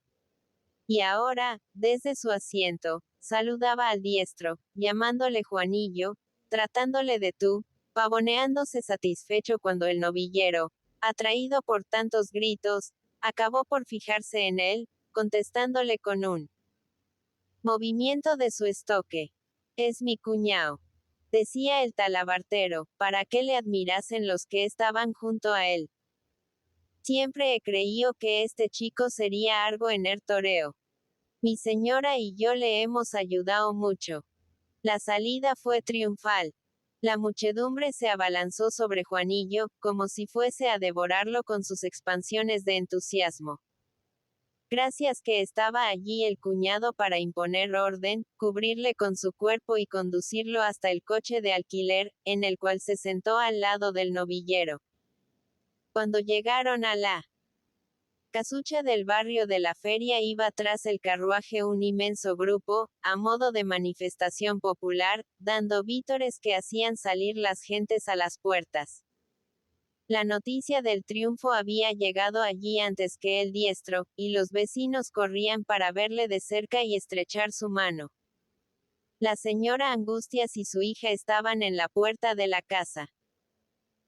Y ahora, desde su asiento, saludaba al diestro, llamándole Juanillo, tratándole de tú, pavoneándose satisfecho cuando el novillero, atraído por tantos gritos, acabó por fijarse en él, contestándole con un movimiento de su estoque. Es mi cuñao. Decía el talabartero, para que le admirasen los que estaban junto a él. Siempre he creído que este chico sería algo en el toreo. Mi señora y yo le hemos ayudado mucho. La salida fue triunfal. La muchedumbre se abalanzó sobre Juanillo, como si fuese a devorarlo con sus expansiones de entusiasmo. Gracias que estaba allí el cuñado para imponer orden, cubrirle con su cuerpo y conducirlo hasta el coche de alquiler, en el cual se sentó al lado del novillero. Cuando llegaron a la casucha del barrio de la feria iba tras el carruaje un inmenso grupo, a modo de manifestación popular, dando vítores que hacían salir las gentes a las puertas. La noticia del triunfo había llegado allí antes que el diestro, y los vecinos corrían para verle de cerca y estrechar su mano. La señora Angustias y su hija estaban en la puerta de la casa.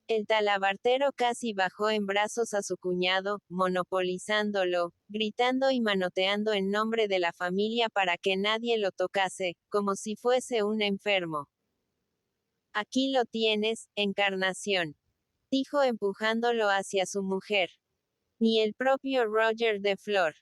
El talabartero casi bajó en brazos a su cuñado, monopolizándolo, gritando y manoteando en nombre de la familia para que nadie lo tocase, como si fuese un enfermo. Aquí lo tienes, Encarnación, dijo empujándolo hacia su mujer. Ni el propio Roger de Flor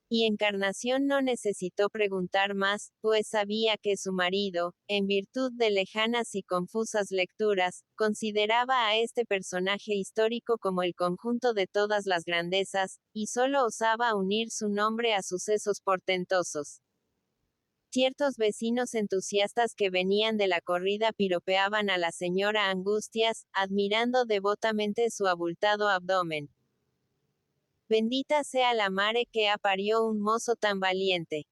Y Encarnación no necesitó preguntar más, pues sabía que su marido, en virtud de lejanas y confusas lecturas, consideraba a este personaje histórico como el conjunto de todas las grandezas, y solo osaba unir su nombre a sucesos portentosos. Ciertos vecinos entusiastas que venían de la corrida piropeaban a la señora Angustias, admirando devotamente su abultado abdomen. Bendita sea la mare que aparió un mozo tan valiente.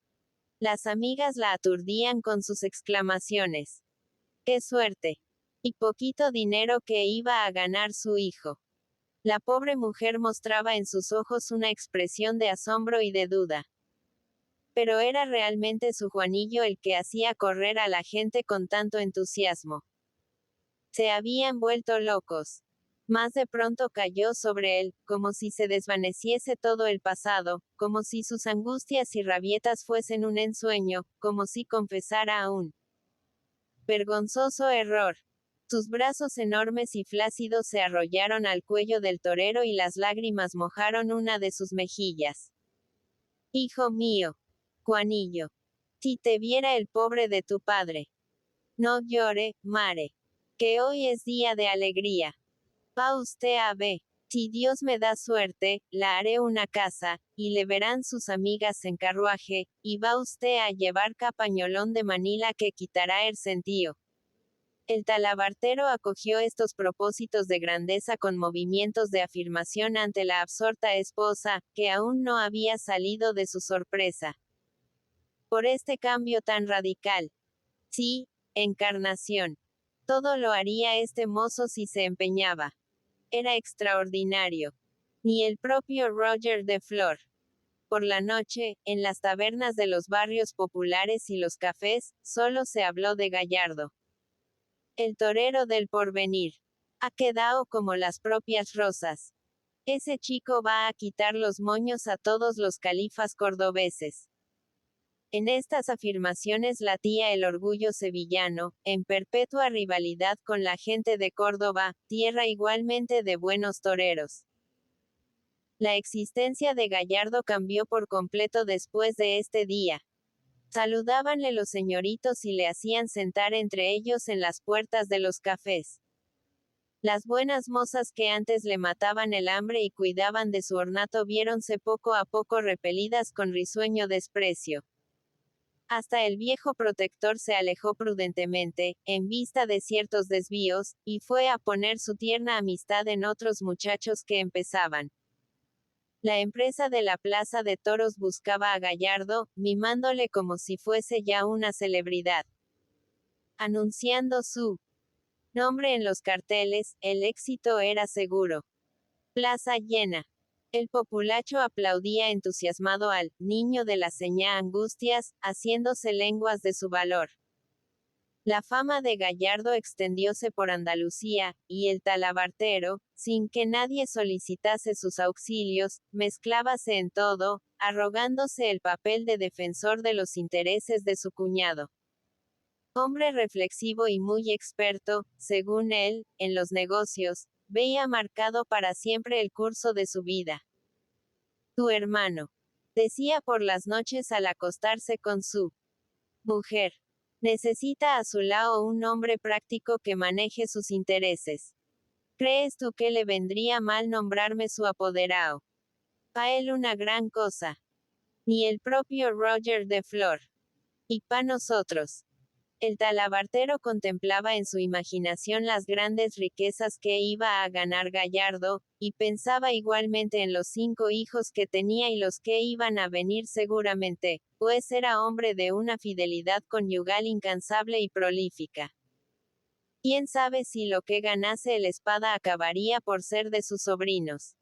Las amigas la aturdían con sus exclamaciones. ¡Qué suerte! Y poquito dinero que iba a ganar su hijo. La pobre mujer mostraba en sus ojos una expresión de asombro y de duda. Pero era realmente su Juanillo el que hacía correr a la gente con tanto entusiasmo. Se habían vuelto locos. Más de pronto cayó sobre él, como si se desvaneciese todo el pasado, como si sus angustias y rabietas fuesen un ensueño, como si confesara aún. Vergonzoso error. Sus brazos enormes y flácidos se arrollaron al cuello del torero y las lágrimas mojaron una de sus mejillas. Hijo mío. Juanillo. Si te viera el pobre de tu padre. No llore, mare. Que hoy es día de alegría. Va usted a ver. Si Dios me da suerte, la haré una casa, y le verán sus amigas en carruaje, y va usted a llevar capañolón de Manila que quitará el sentío. El talabartero acogió estos propósitos de grandeza con movimientos de afirmación ante la absorta esposa, que aún no había salido de su sorpresa. Por este cambio tan radical. Sí, Encarnación. Todo lo haría este mozo si se empeñaba. Era extraordinario. Ni el propio Roger de Flor. Por la noche, en las tabernas de los barrios populares y los cafés, solo se habló de Gallardo. El torero del porvenir. Ha quedado como las propias rosas. Ese chico va a quitar los moños a todos los califas cordobeses. En estas afirmaciones latía el orgullo sevillano, en perpetua rivalidad con la gente de Córdoba, tierra igualmente de buenos toreros. La existencia de Gallardo cambió por completo después de este día. Saludábanle los señoritos y le hacían sentar entre ellos en las puertas de los cafés. Las buenas mozas que antes le mataban el hambre y cuidaban de su ornato viéronse poco a poco repelidas con risueño desprecio. Hasta el viejo protector se alejó prudentemente, en vista de ciertos desvíos, y fue a poner su tierna amistad en otros muchachos que empezaban. La empresa de la Plaza de Toros buscaba a Gallardo, mimándole como si fuese ya una celebridad. Anunciando su nombre en los carteles, el éxito era seguro. Plaza llena. El populacho aplaudía entusiasmado al niño de la señá Angustias, haciéndose lenguas de su valor. La fama de Gallardo extendióse por Andalucía, y el talabartero, sin que nadie solicitase sus auxilios, mezclábase en todo, arrogándose el papel de defensor de los intereses de su cuñado. Hombre reflexivo y muy experto, según él, en los negocios, veía marcado para siempre el curso de su vida. Tu hermano. Decía por las noches al acostarse con su mujer. Necesita a su lado un hombre práctico que maneje sus intereses. ¿Crees tú que le vendría mal nombrarme su apoderado? Pa' él una gran cosa. Ni el propio Roger de Flor. Y pa' nosotros. El talabartero contemplaba en su imaginación las grandes riquezas que iba a ganar Gallardo, y pensaba igualmente en los 5 hijos que tenía y los que iban a venir seguramente, pues era hombre de una fidelidad conyugal incansable y prolífica. ¿Quién sabe si lo que ganase el Espada acabaría por ser de sus sobrinos?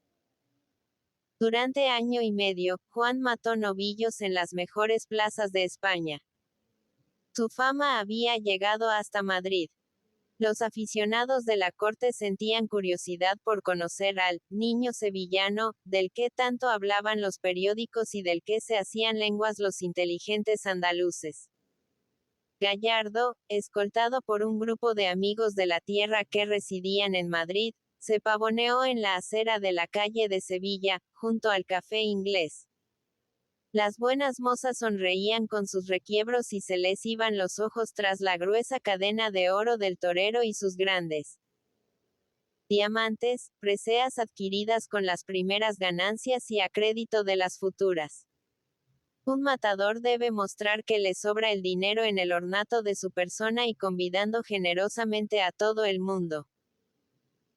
Durante año y medio, Juan mató novillos en las mejores plazas de España. Su fama había llegado hasta Madrid. Los aficionados de la corte sentían curiosidad por conocer al niño sevillano, del que tanto hablaban los periódicos y del que se hacían lenguas los inteligentes andaluces. Gallardo, escoltado por un grupo de amigos de la tierra que residían en Madrid, se pavoneó en la acera de la calle de Sevilla, junto al Café Inglés. Las buenas mozas sonreían con sus requiebros y se les iban los ojos tras la gruesa cadena de oro del torero y sus grandes diamantes, preseas adquiridas con las primeras ganancias y a crédito de las futuras. Un matador debe mostrar que le sobra el dinero en el ornato de su persona y convidando generosamente a todo el mundo.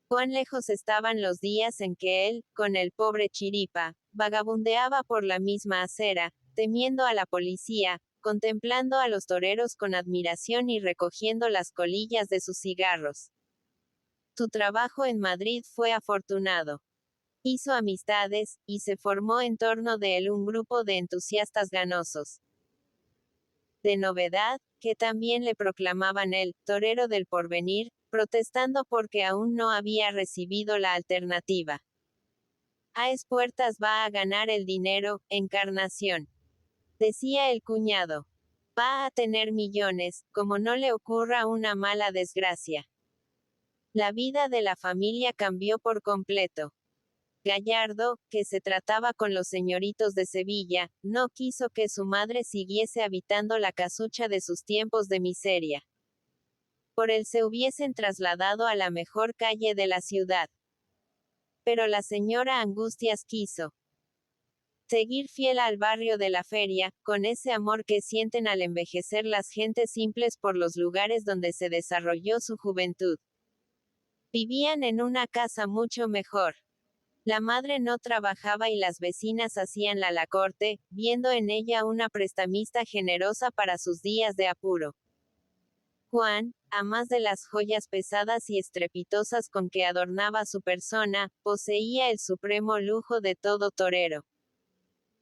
Cuán lejos estaban los días en que él, con el pobre Chiripa, vagabundeaba por la misma acera, temiendo a la policía, contemplando a los toreros con admiración y recogiendo las colillas de sus cigarros. Su trabajo en Madrid fue afortunado. Hizo amistades, y se formó en torno de él un grupo de entusiastas ganosos. De novedad, que también le proclamaban el torero del porvenir, protestando porque aún no había recibido la alternativa. A espuertas va a ganar el dinero, Encarnación. Decía el cuñado. Va a tener millones, como no le ocurra una mala desgracia. La vida de la familia cambió por completo. Gallardo, que se trataba con los señoritos de Sevilla, no quiso que su madre siguiese habitando la casucha de sus tiempos de miseria. Por él se hubiesen trasladado a la mejor calle de la ciudad. Pero la señora Angustias quiso seguir fiel al barrio de la feria, con ese amor que sienten al envejecer las gentes simples por los lugares donde se desarrolló su juventud. Vivían en una casa mucho mejor. La madre no trabajaba y las vecinas hacían la corte, viendo en ella una prestamista generosa para sus días de apuro. Juan, a más de las joyas pesadas y estrepitosas con que adornaba su persona, poseía el supremo lujo de todo torero.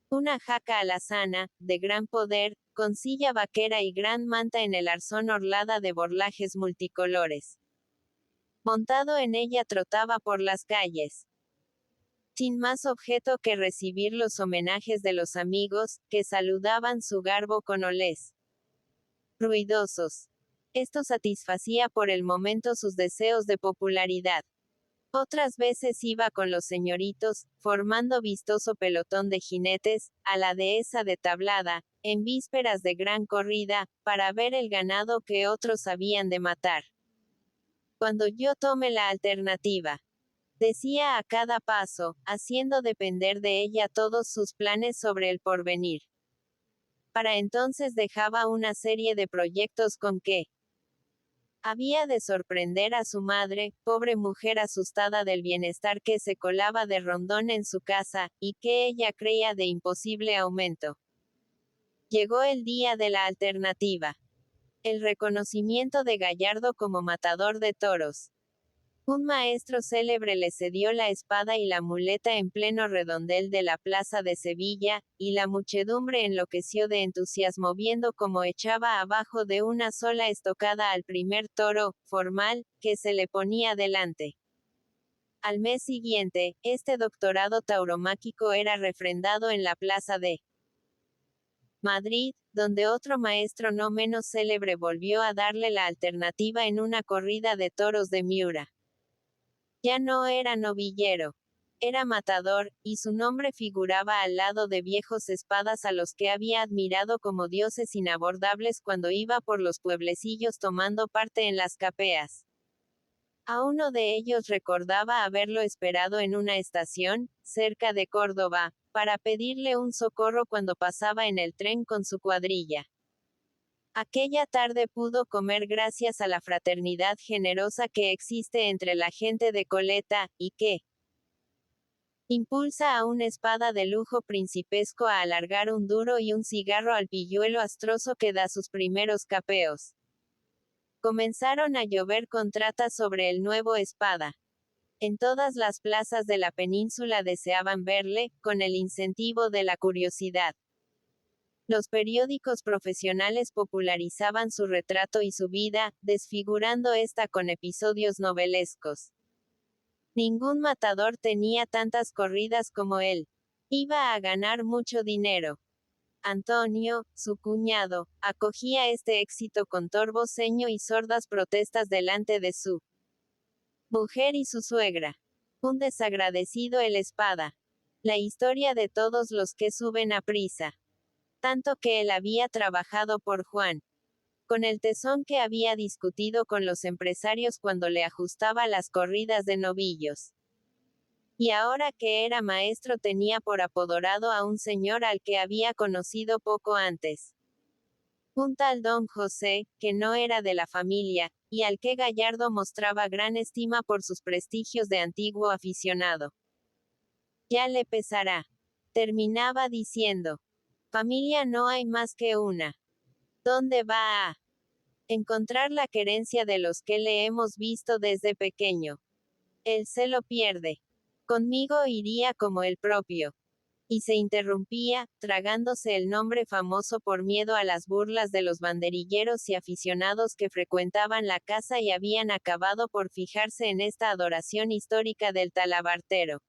Una jaca alazana, de gran poder, con silla vaquera y gran manta en el arzón orlada de borlajes multicolores. Montado en ella trotaba por las calles, sin más objeto que recibir los homenajes de los amigos, que saludaban su garbo con olés ruidosos. Esto satisfacía por el momento sus deseos de popularidad. Otras veces iba con los señoritos, formando vistoso pelotón de jinetes, a la dehesa de Tablada, en vísperas de gran corrida, para ver el ganado que otros habían de matar. Cuando yo tome la alternativa, decía a cada paso, haciendo depender de ella todos sus planes sobre el porvenir. Para entonces dejaba una serie de proyectos con que había de sorprender a su madre, pobre mujer asustada del bienestar que se colaba de rondón en su casa, y que ella creía de imposible aumento. Llegó el día de la alternativa. El reconocimiento de Gallardo como matador de toros. Un maestro célebre le cedió la espada y la muleta en pleno redondel de la plaza de Sevilla, y la muchedumbre enloqueció de entusiasmo viendo cómo echaba abajo de una sola estocada al primer toro, formal, que se le ponía delante. Al mes siguiente, este doctorado tauromáquico era refrendado en la plaza de Madrid, donde otro maestro no menos célebre volvió a darle la alternativa en una corrida de toros de Miura. Ya no era novillero. Era matador, y su nombre figuraba al lado de viejos espadas a los que había admirado como dioses inabordables cuando iba por los pueblecillos tomando parte en las capeas. A uno de ellos recordaba haberlo esperado en una estación, cerca de Córdoba, para pedirle un socorro cuando pasaba en el tren con su cuadrilla. Aquella tarde pudo comer gracias a la fraternidad generosa que existe entre la gente de Coleta, y que impulsa a un espada de lujo principesco a alargar un duro y un cigarro al pilluelo astroso que da sus primeros capeos. Comenzaron a llover contratas sobre el nuevo espada. En todas las plazas de la península deseaban verle, con el incentivo de la curiosidad. Los periódicos profesionales popularizaban su retrato y su vida, desfigurando esta con episodios novelescos. Ningún matador tenía tantas corridas como él. Iba a ganar mucho dinero. Antonio, su cuñado, acogía este éxito con torvo ceño y sordas protestas delante de su mujer y su suegra. Un desagradecido el espada. La historia de todos los que suben a prisa. tanto que él había trabajado por Juan, con el tesón que había discutido con los empresarios cuando le ajustaba las corridas de novillos. Y ahora que era maestro tenía por apodorado a un señor al que había conocido poco antes. Un tal don José, que no era de la familia, y al que Gallardo mostraba gran estima por sus prestigios de antiguo aficionado. Ya le pesará. Terminaba diciendo. Familia no hay más que una. ¿Dónde va a encontrar la querencia de los que le hemos visto desde pequeño? Él se lo pierde. Conmigo iría como el propio. Y se interrumpía, tragándose el nombre famoso por miedo a las burlas de los banderilleros y aficionados que frecuentaban la casa y habían acabado por fijarse en esta adoración histórica del talabartero.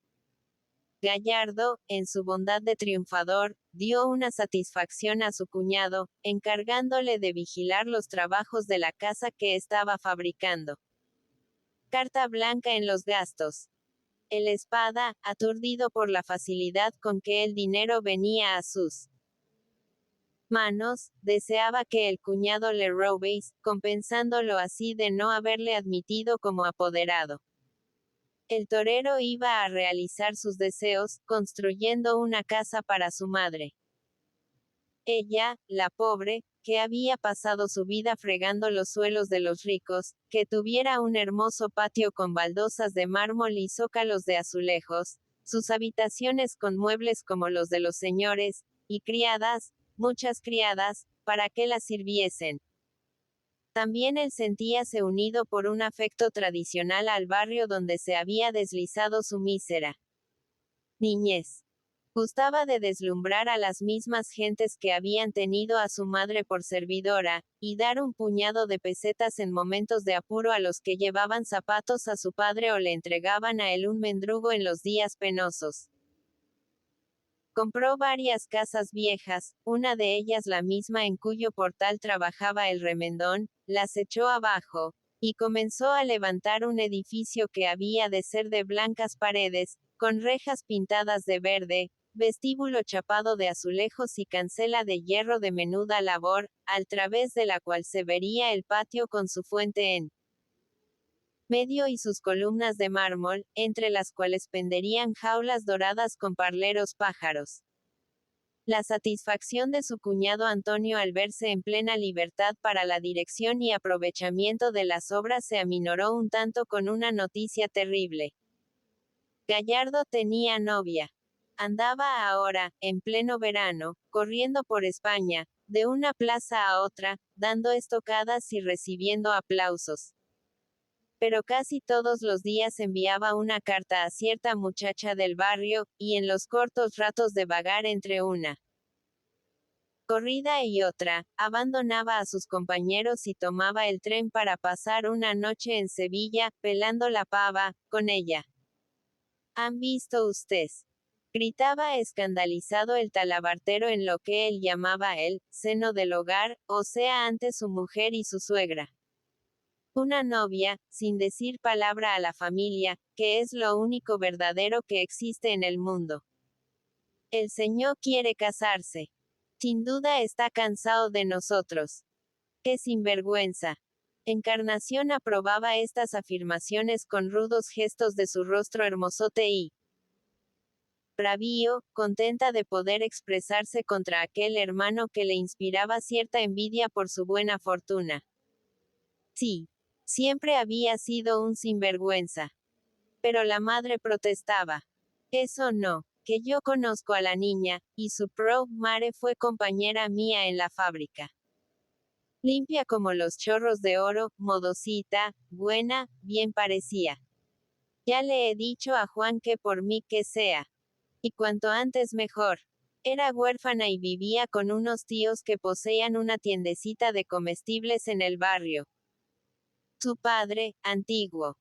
Gallardo, en su bondad de triunfador, dio una satisfacción a su cuñado, encargándole de vigilar los trabajos de la casa que estaba fabricando. Carta blanca en los gastos. El Espada, aturdido por la facilidad con que el dinero venía a sus manos, deseaba que el cuñado le robéis, compensándolo así de no haberle admitido como apoderado. El torero iba a realizar sus deseos, construyendo una casa para su madre. Ella, la pobre, que había pasado su vida fregando los suelos de los ricos, que tuviera un hermoso patio con baldosas de mármol y zócalos de azulejos, sus habitaciones con muebles como los de los señores, y criadas, muchas criadas, para que la sirviesen. También él sentíase unido por un afecto tradicional al barrio donde se había deslizado su mísera niñez. Gustaba de deslumbrar a las mismas gentes que habían tenido a su madre por servidora, y dar un puñado de pesetas en momentos de apuro a los que llevaban zapatos a su padre o le entregaban a él un mendrugo en los días penosos. Compró varias casas viejas, una de ellas la misma en cuyo portal trabajaba el remendón, las echó abajo, y comenzó a levantar un edificio que había de ser de blancas paredes, con rejas pintadas de verde, vestíbulo chapado de azulejos y cancela de hierro de menuda labor, al través de la cual se vería el patio con su fuente en medio y sus columnas de mármol, entre las cuales penderían jaulas doradas con parleros pájaros. La satisfacción de su cuñado Antonio al verse en plena libertad para la dirección y aprovechamiento de las obras se aminoró un tanto con una noticia terrible. Gallardo tenía novia. Andaba ahora, en pleno verano, corriendo por España, de una plaza a otra, dando estocadas y recibiendo aplausos. Pero casi todos los días enviaba una carta a cierta muchacha del barrio, y en los cortos ratos de vagar entre una corrida y otra, abandonaba a sus compañeros y tomaba el tren para pasar una noche en Sevilla, pelando la pava, con ella. ¿Han visto ustedes? Gritaba escandalizado el talabartero en lo que él llamaba el seno del hogar, o sea ante su mujer y su suegra. Una novia, sin decir palabra a la familia, que es lo único verdadero que existe en el mundo. El señor quiere casarse. Sin duda está cansado de nosotros. ¡Qué sinvergüenza! Encarnación aprobaba estas afirmaciones con rudos gestos de su rostro hermosote y bravío, contenta de poder expresarse contra aquel hermano que le inspiraba cierta envidia por su buena fortuna. Sí, siempre había sido un sinvergüenza. Pero la madre protestaba. Eso no, que yo conozco a la niña, y su mare fue compañera mía en la fábrica. Limpia como los chorros de oro, modosita, buena, bien parecía. Ya le he dicho a Juan que por mí que sea. Y cuanto antes mejor. Era huérfana y vivía con unos tíos que poseían una tiendecita de comestibles en el barrio. Su padre, antiguo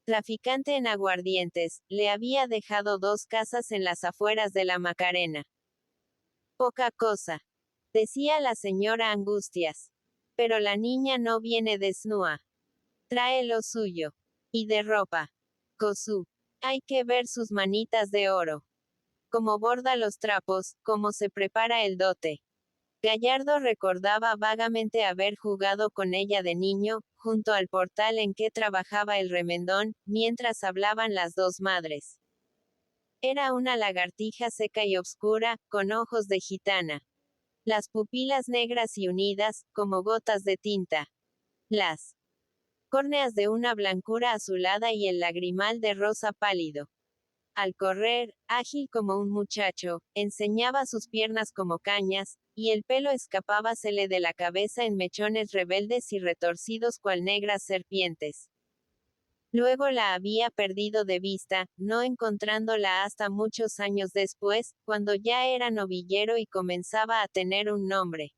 traficante en aguardientes, le había dejado 2 casas en las afueras de la Macarena. Poca cosa, decía la señora Angustias. Pero la niña no viene desnuda. Trae lo suyo. Y de ropa. Cosú. Hay que ver sus manitas de oro. Cómo borda los trapos, cómo se prepara el dote. Gallardo recordaba vagamente haber jugado con ella de niño, junto al portal en que trabajaba el remendón, mientras hablaban las dos madres. Era una lagartija seca y obscura, con ojos de gitana. Las pupilas negras y unidas, como gotas de tinta. Las córneas de una blancura azulada y el lagrimal de rosa pálido. Al correr, ágil como un muchacho, enseñaba sus piernas como cañas, y el pelo escapábasele de la cabeza en mechones rebeldes y retorcidos cual negras serpientes. Luego la había perdido de vista, no encontrándola hasta muchos años después, cuando ya era novillero y comenzaba a tener un nombre.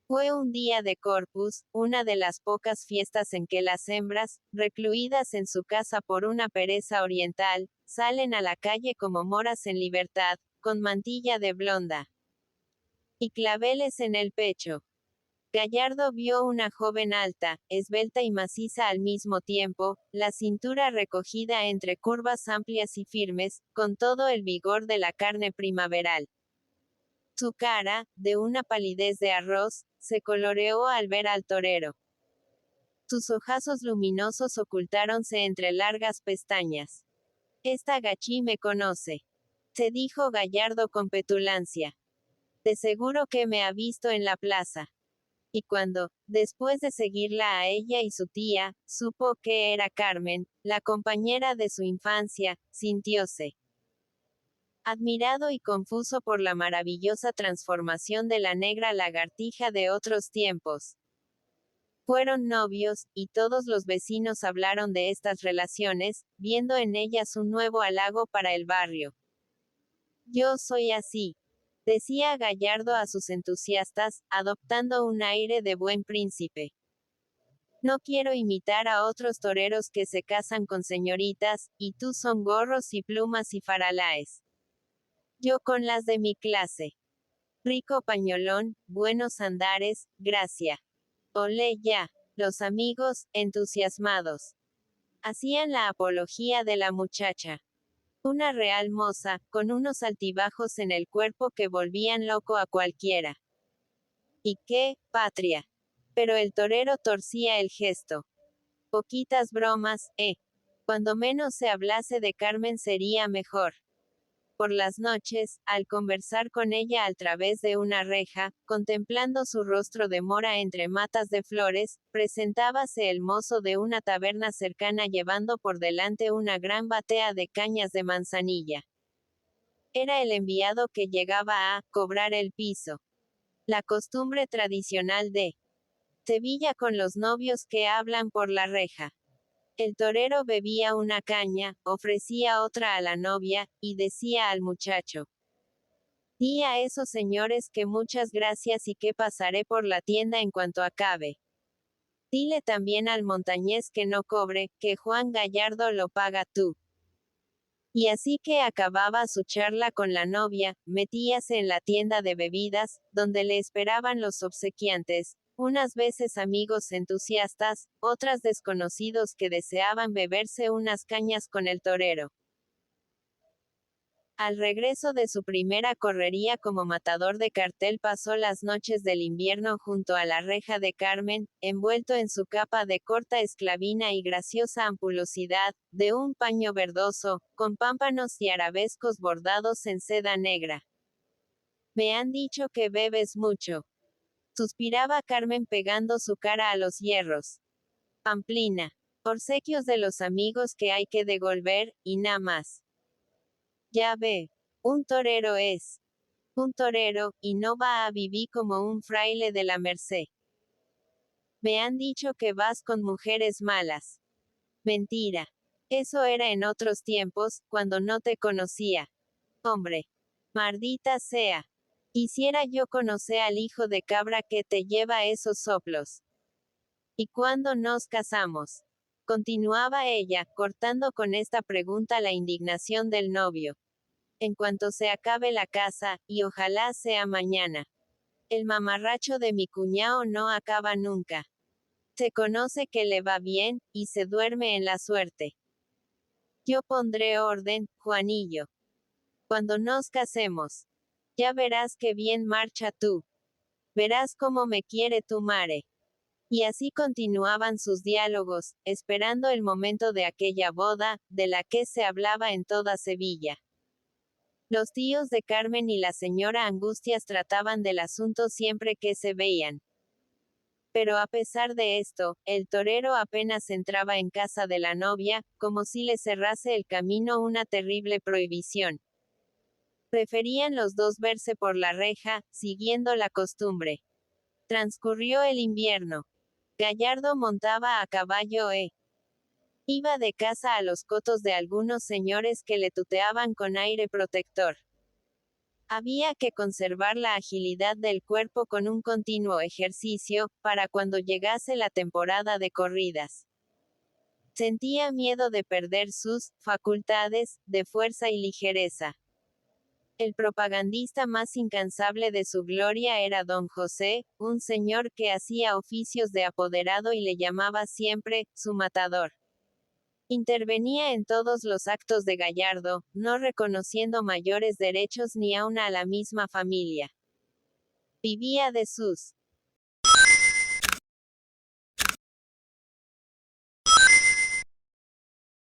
Fue un día de Corpus, una de las pocas fiestas en que las hembras, recluidas en su casa por una pereza oriental, salen a la calle como moras en libertad, con mantilla de blonda y claveles en el pecho. Gallardo vio una joven alta, esbelta y maciza al mismo tiempo, la cintura recogida entre curvas amplias y firmes, con todo el vigor de la carne primaveral. Su cara, de una palidez de arroz, se coloreó al ver al torero. Sus ojazos luminosos ocultáronse entre largas pestañas. Esta gachí me conoce, se dijo Gallardo con petulancia. De seguro que me ha visto en la plaza. Y cuando, después de seguirla a ella y su tía, supo que era Carmen, la compañera de su infancia, sintióse admirado y confuso por la maravillosa transformación de la negra lagartija de otros tiempos. Fueron novios, y todos los vecinos hablaron de estas relaciones, viendo en ellas un nuevo halago para el barrio. Yo soy así, decía Gallardo a sus entusiastas, adoptando un aire de buen príncipe. No quiero imitar a otros toreros que se casan con señoritas, y tú son gorros y plumas y faralaes. Yo con las de mi clase. Rico pañolón, buenos andares, gracia. Olé ya. Los amigos, entusiasmados, hacían la apología de la muchacha. Una real moza, con unos altibajos en el cuerpo que volvían loco a cualquiera. ¿Y qué, patria? Pero el torero torcía el gesto. Poquitas bromas, Cuando menos se hablase de Carmen sería mejor. Por las noches, al conversar con ella a través de una reja, contemplando su rostro de mora entre matas de flores, presentábase el mozo de una taberna cercana llevando por delante una gran batea de cañas de manzanilla. Era el enviado que llegaba a cobrar el piso. La costumbre tradicional de Sevilla con los novios que hablan por la reja. El torero bebía una caña, ofrecía otra a la novia, y decía al muchacho: di a esos señores que muchas gracias y que pasaré por la tienda en cuanto acabe. Dile también al montañés que no cobre, que Juan Gallardo lo paga tú. Y así que acababa su charla con la novia, metíase en la tienda de bebidas, donde le esperaban los obsequiantes, unas veces amigos entusiastas, otras desconocidos que deseaban beberse unas cañas con el torero. Al regreso de su primera correría como matador de cartel pasó las noches del invierno junto a la reja de Carmen, envuelto en su capa de corta esclavina y graciosa ampulosidad, de un paño verdoso, con pámpanos y arabescos bordados en seda negra. Me han dicho que bebes mucho. Suspiraba Carmen pegando su cara a los hierros. Pamplina. Obsequios de los amigos que hay que devolver, y nada más. Ya ve. Un torero es. Un torero, y no va a vivir como un fraile de la Merced. Me han dicho que vas con mujeres malas. Mentira. Eso era en otros tiempos, cuando no te conocía. Hombre. Maldita sea. Quisiera yo conocer al hijo de cabra que te lleva esos soplos. ¿Y cuándo nos casamos? Continuaba ella, cortando con esta pregunta la indignación del novio. En cuanto se acabe la casa, y ojalá sea mañana. El mamarracho de mi cuñao no acaba nunca. Se conoce que le va bien, y se duerme en la suerte. Yo pondré orden, Juanillo. Cuando nos casemos. Ya verás que bien marcha tú. Verás cómo me quiere tu mare. Y así continuaban sus diálogos, esperando el momento de aquella boda, de la que se hablaba en toda Sevilla. Los tíos de Carmen y la señora Angustias trataban del asunto siempre que se veían. Pero a pesar de esto, el torero apenas entraba en casa de la novia, como si le cerrase el camino una terrible prohibición. Preferían los dos verse por la reja, siguiendo la costumbre. Transcurrió el invierno. Gallardo montaba a caballo iba de casa a los cotos de algunos señores que le tuteaban con aire protector. Había que conservar la agilidad del cuerpo con un continuo ejercicio, para cuando llegase la temporada de corridas. Sentía miedo de perder sus facultades de fuerza y ligereza. El propagandista más incansable de su gloria era don José, un señor que hacía oficios de apoderado y le llamaba siempre, su matador. Intervenía en todos los actos de Gallardo, no reconociendo mayores derechos ni aun a la misma familia. Vivía de sus